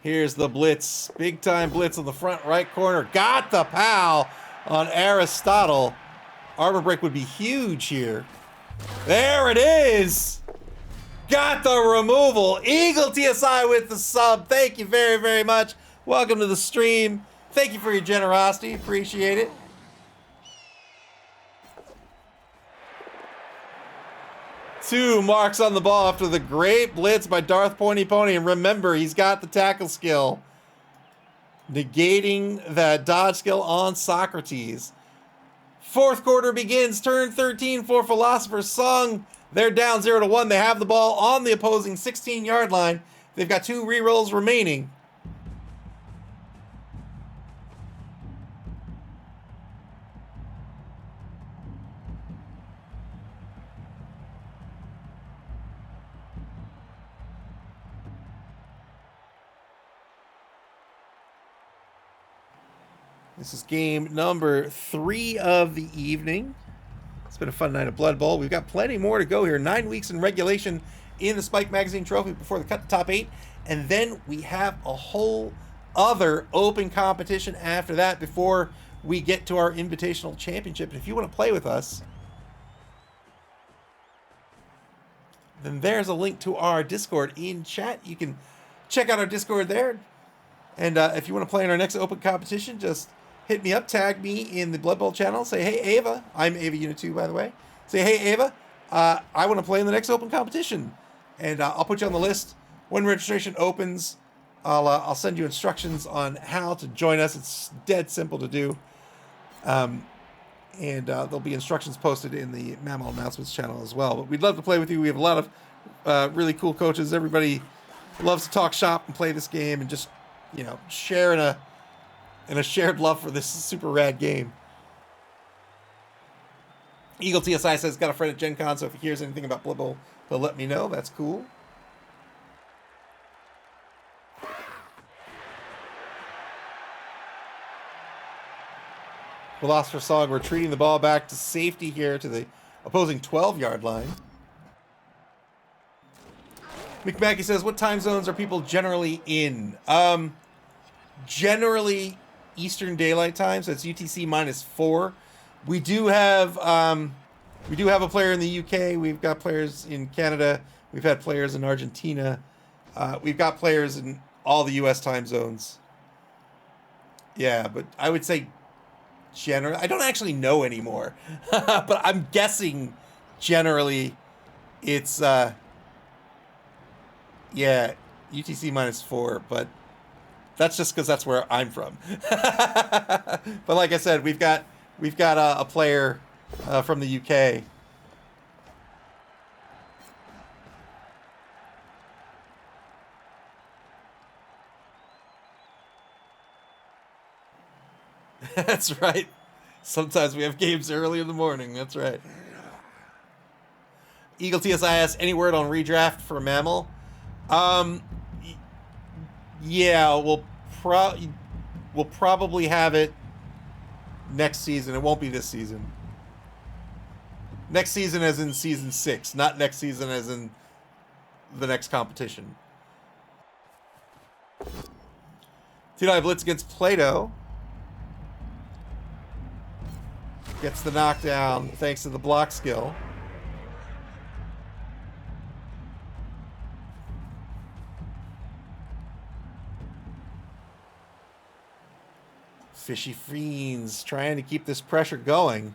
Here's the blitz. Big time blitz on the front right corner. Got the POW on Aristotle. Armor break would be huge here. There it is. Got the removal. Eagle TSI with the sub. Thank you very, very much. Welcome to the stream. Thank you for your generosity. Appreciate it. Two marks on the ball after the great blitz by Darth Pony Pony. And remember, he's got the tackle skill, negating that dodge skill on Socrates. 4th quarter begins. Turn 13 for Philosopher's Song. They're down 0-1. They have the ball on the opposing 16-yard line. They've got 2 rerolls remaining. This is game number 3 of the evening. It's been a fun night of Blood Bowl. We've got plenty more to go here. 9 weeks in regulation in the Spike Magazine Trophy before the cut to top 8. And then we have a whole other open competition after that before we get to our Invitational Championship. And if you want to play with us, then there's a link to our Discord in chat. You can check out our Discord there. And if you want to play in our next open competition, just hit me up, tag me in the Blood Bowl channel. Say, hey, Ava. I'm Ava Unit 2, by the way. Say, hey, Ava, I want to play in the next open competition. And I'll put you on the list. When registration opens, I'll send you instructions on how to join us. It's dead simple to do. And there'll be instructions posted in the MAML announcements channel as well. But we'd love to play with you. We have a lot of really cool coaches. Everybody loves to talk shop and play this game and just, you know, share in a shared love for this super rad game. Eagle TSI says, got a friend at Gen Con, so if he hears anything about Blood Bowl, he'll let me know. That's cool. Philosopher's Song retreating the ball back to safety here to the opposing 12-yard line. McMackey says, what time zones are people generally in? Generally Eastern Daylight Time, so it's UTC -4. We do have a player in the UK. We've got players in Canada. We've had players in Argentina. We've got players in all the US time zones. Yeah, but I would say generally, I don't actually know anymore, but I'm guessing generally it's yeah, UTC -4, but that's just because that's where I'm from. But like I said, we've got a player from the UK. That's right. Sometimes we have games early in the morning. That's right. Eagle TSI asks, any word on redraft for MAML? Yeah, we'll probably have it next season. It won't be this season. Next season as in season 6, not next season as in the next competition. T-Dye Blitz against Plato. Gets the knockdown thanks to the block skill. Fishy Fiends trying to keep this pressure going.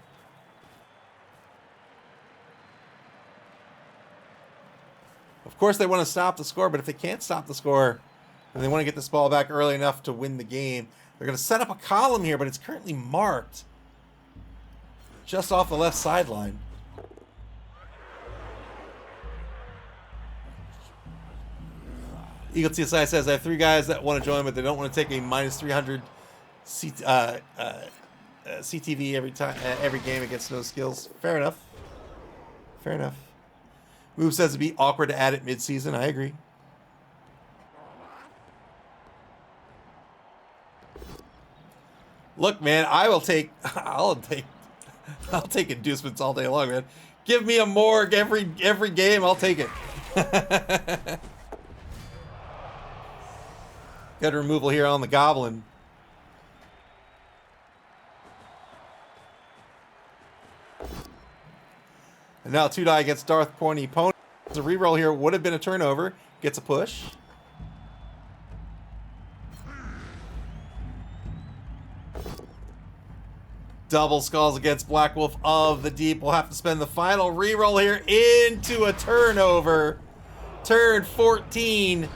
Of course, they want to stop the score, but if they can't stop the score, and they want to get this ball back early enough to win the game, they're going to set up a column here, but it's currently marked just off the left sideline. Eagle TSI says, I have 3 guys that want to join, but they don't want to take a -300 CTV every game against no skills. Fair enough. Fair enough. Move says it'd be awkward to add it mid-season. I agree. Look, man, I'll take inducements all day long, man. Give me a morgue every game. I'll take it. Got a removal here on the Goblin. And now 2-die against Darth Pointy Pony. A reroll here would have been a turnover. Gets a push. Double skulls against Black Wolf of the Deep. We'll have to spend the final reroll here into a turnover. Turn 14.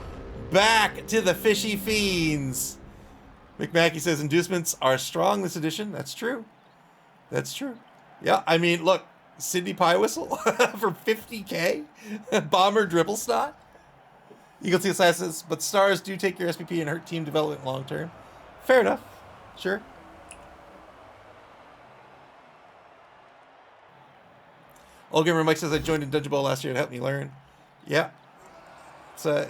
Back to the Fishy Fiends. McMackey says inducements are strong this edition. That's true. That's true. Yeah, I mean, look. Sydney Pie Whistle for 50K? Bomber Dribble Snot? Eagle TSI says, but stars do take your SPP and hurt team development long term. Fair enough. Sure. Old Gamer Mike says, I joined in Dungeon Bowl last year to help me learn. Yeah. I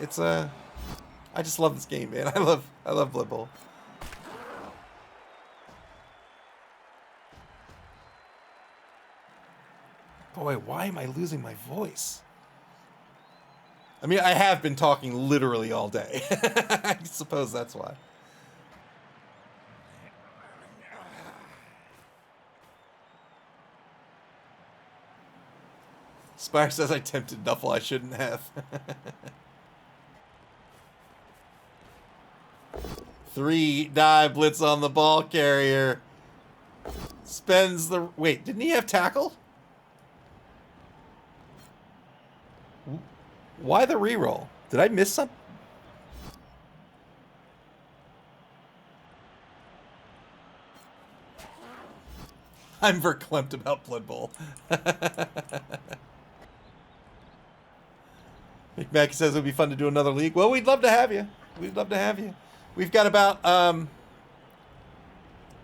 just love this game, man. I love Blood Bowl. Boy, why am I losing my voice? I mean, I have been talking literally all day. I suppose that's why. Spire says I tempted Nuffle. I shouldn't have. 3 dive blitz on the ball carrier. Spends the... Wait, didn't he have tackle? Why the reroll? Did I miss something? I'm verklempt about Blood Bowl. McMackey says it would be fun to do another league. Well, we'd love to have you. We'd love to have you. We've got about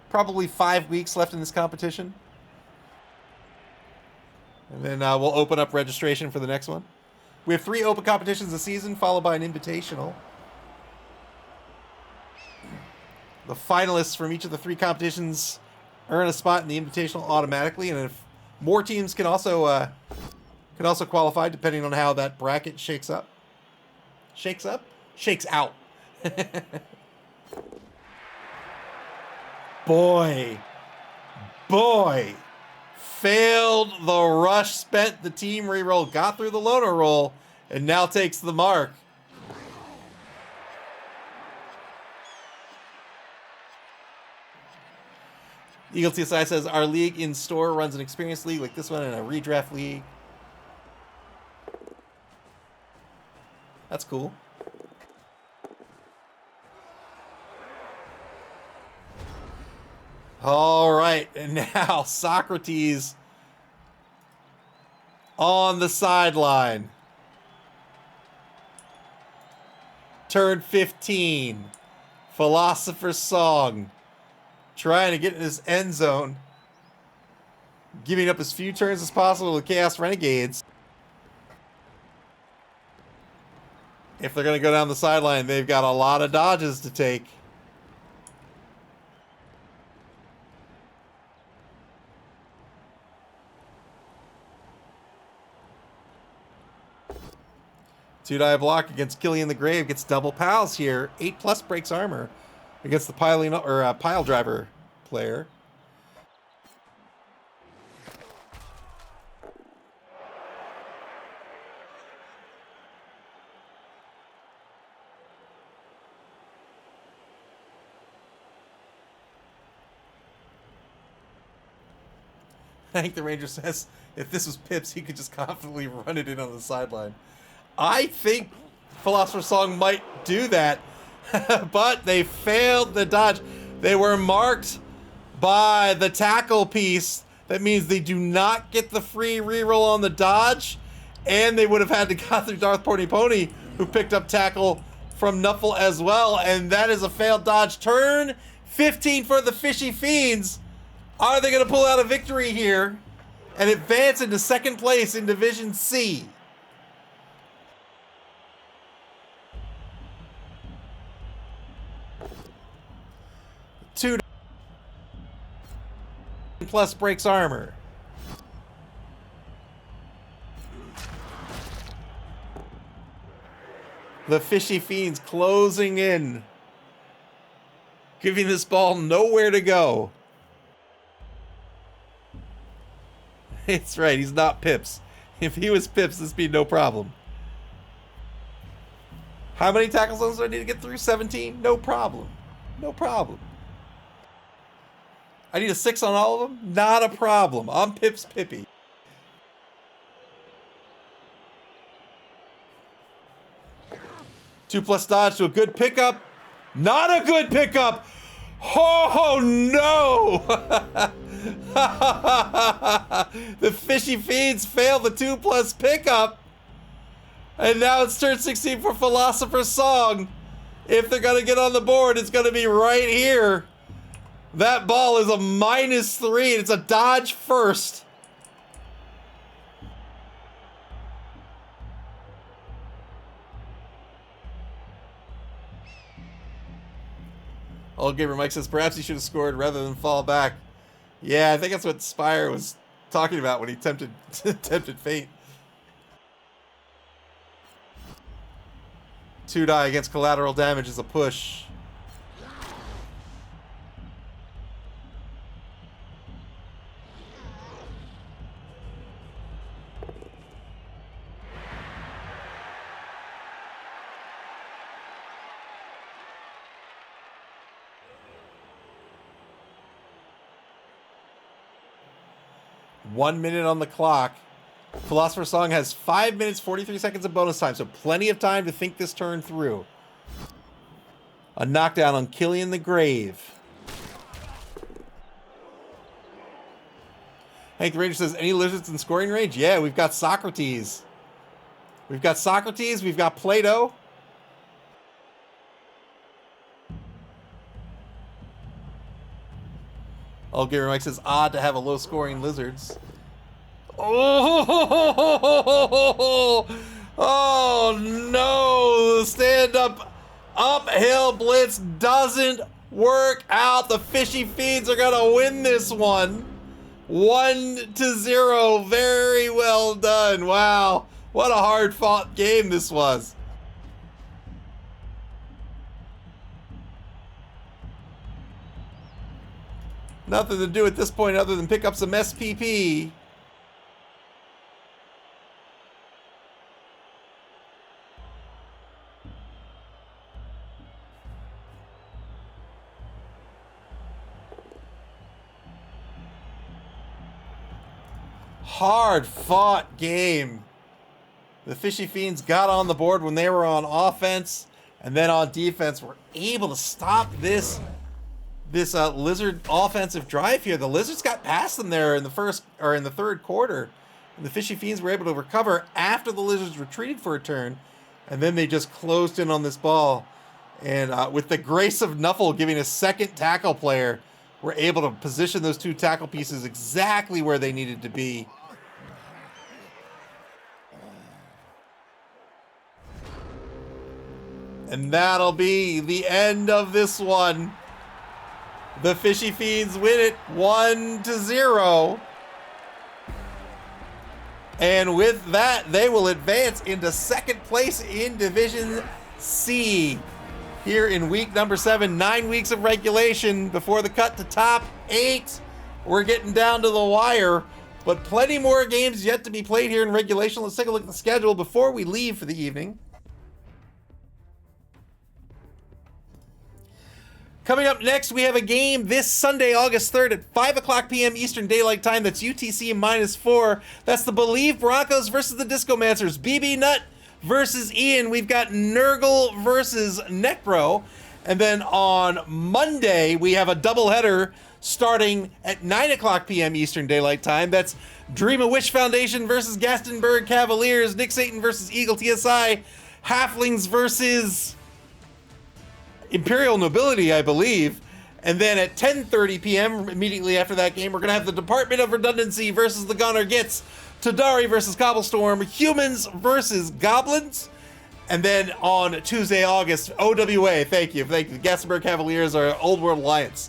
probably 5 weeks left in this competition. And then we'll open up registration for the next one. We have 3 open competitions a season, followed by an invitational. The finalists from each of the 3 competitions earn a spot in the invitational automatically, and if more teams can also qualify, depending on how that bracket shakes up. Shakes up? Shakes out. Boy. Failed the rush, spent the team reroll, got through the loner roll, and now takes the mark. Eagle TSI says, our league in store runs an experience league like this one and a redraft league. That's cool. All right, and now Socrates on the sideline. Turn 15. Philosopher's Song. Trying to get in his end zone. Giving up as few turns as possible to Chaos Renegades. If they're going to go down the sideline, they've got a lot of dodges to take. Two-die block against Killian the Grave. Gets double pals here. 8+ breaks armor against the pile driver player. I think the Ranger says if this was Pips, he could just confidently run it in on the sideline. I think Philosopher's Song might do that, but they failed the dodge. They were marked by the tackle piece. That means they do not get the free reroll on the dodge, and they would have had to go through Darth Pony Pony, who picked up tackle from Nuffle as well, and that is a failed dodge. Turn 15 for the Fishy Fiends. Are they going to pull out a victory here and advance into second place in Division C? Two plus breaks armor. The Fishy Fiends closing in, giving this ball nowhere to go. It's right, he's not Pips. If he was Pips, this would be no problem. How many tackle zones do I need to get through? 17? No problem. No problem. I need a 6 on all of them? Not a problem. I'm Pips Pippy. Two plus dodge to a good pickup. Not a good pickup! Oh no! The Fishy Fiends fail the 2+ pickup. And now it's turn 16 for Philosopher's Song. If they're going to get on the board, it's going to be right here. That ball is a -3. It's a dodge first. Old Gamer Mike says perhaps he should have scored rather than fall back. Yeah, I think that's what Spire was talking about when he tempted fate. 2 die against collateral damage is a push. One minute on the clock. Philosopher's Song has 5 minutes, 43 seconds of bonus time, so plenty of time to think this turn through. A knockdown on Killian the Grave. Hank the Ranger says, any lizards in scoring range? Yeah, we've got Socrates. We've got Plato. Oh, Gamer Mike says, odd to have a low-scoring lizards. Oh no! The stand-up uphill blitz doesn't work out. The Fishy Fiends are gonna win this one. 1-0. Very well done. Wow. What a hard-fought game this was. Nothing to do at this point other than pick up some SPP. Hard-fought game. The Fishy Fiends got on the board when they were on offense, and then on defense were able to stop this Lizard offensive drive here. The Lizards got past them there in the third quarter, and the Fishy Fiends were able to recover after the Lizards retreated for a turn, and then they just closed in on this ball. And with the grace of Nuffle giving a second tackle player, were able to position those 2 tackle pieces exactly where they needed to be. And that'll be the end of this one. The Fishy Fiends win it 1-0. And with that, they will advance into second place in Division C. Here in week number 7, 9 weeks of regulation before the cut to top 8. We're getting down to the wire, but plenty more games yet to be played here in regulation. Let's take a look at the schedule before we leave for the evening. Coming up next, we have a game this Sunday, August 3rd at 5 o'clock p.m. Eastern Daylight Time. That's UTC -4. That's the Believe Broncos versus the Discomancers. BB Nut versus Ian. We've got Nurgle versus Necro. And then on Monday, we have a doubleheader starting at 9 o'clock p.m. Eastern Daylight Time. That's Dream a Wish Foundation versus Gastonberg Cavaliers. Nick Satan versus Eagle TSI. Halflings versus Imperial Nobility, I believe. And then at 10:30 p.m., immediately after that game, we're going to have the Department of Redundancy versus the Gunner Gits. Tadari versus Cobblestorm. Humans versus Goblins. And then on Tuesday, August, OWA, thank you. The Gastonberg Cavaliers are Old World Alliance.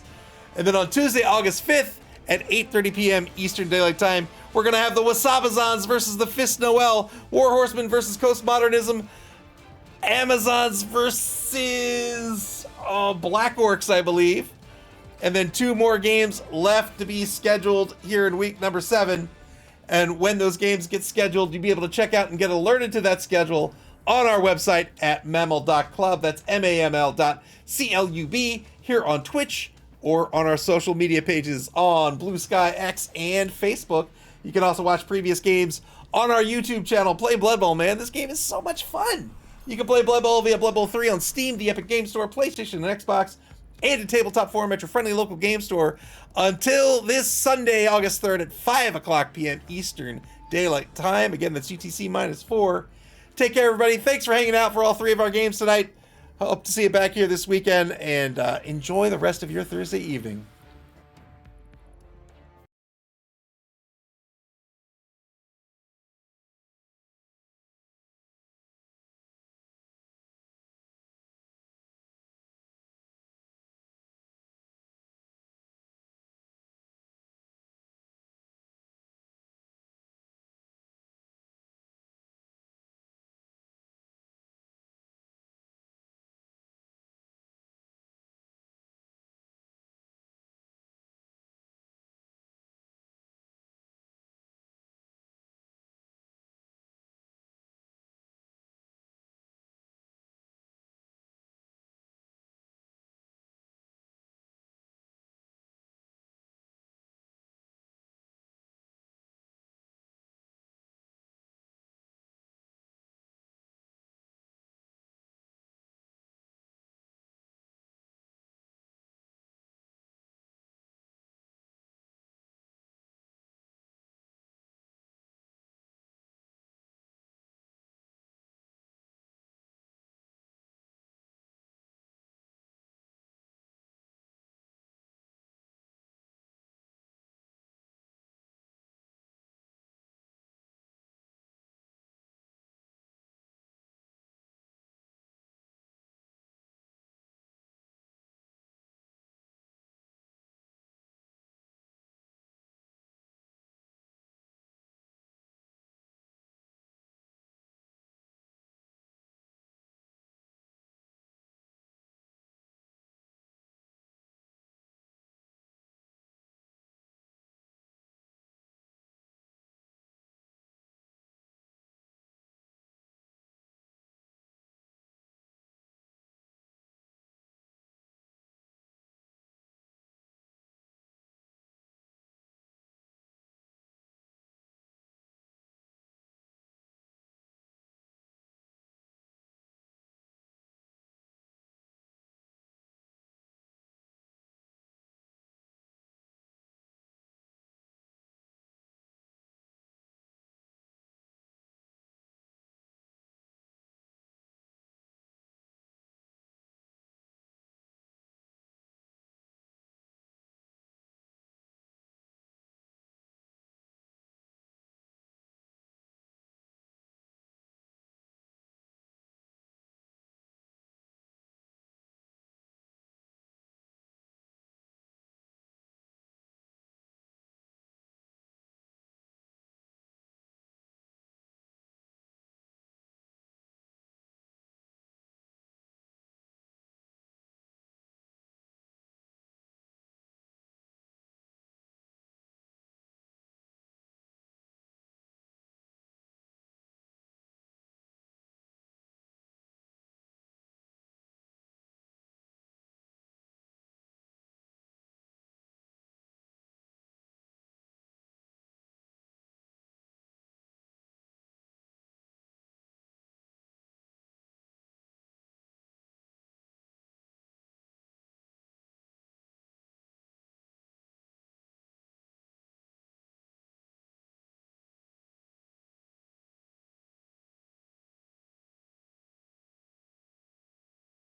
And then on Tuesday, August 5th at 8:30 p.m. Eastern Daylight Time, we're going to have the Wasabazons versus the Fist Noel. War Horsemen versus Coast Modernism. Amazons versus Black Orcs, I believe. And then 2 more games left to be scheduled here in week number 7. And when those games get scheduled, you'll be able to check out and get alerted to that schedule on our website at maml.club. That's maml.club here on Twitch or on our social media pages on Blue Sky, X, and Facebook. You can also watch previous games on our YouTube channel. Play Blood Bowl, man. This game is so much fun. You can play Blood Bowl via Blood Bowl 3 on Steam, the Epic Game Store, PlayStation, and Xbox, and in tabletop form at your friendly local game store until this Sunday, August 3rd at 5 o'clock p.m. Eastern Daylight Time. Again, that's UTC -4. Take care, everybody. Thanks for hanging out for all 3 of our games tonight. Hope to see you back here this weekend, and enjoy the rest of your Thursday evening.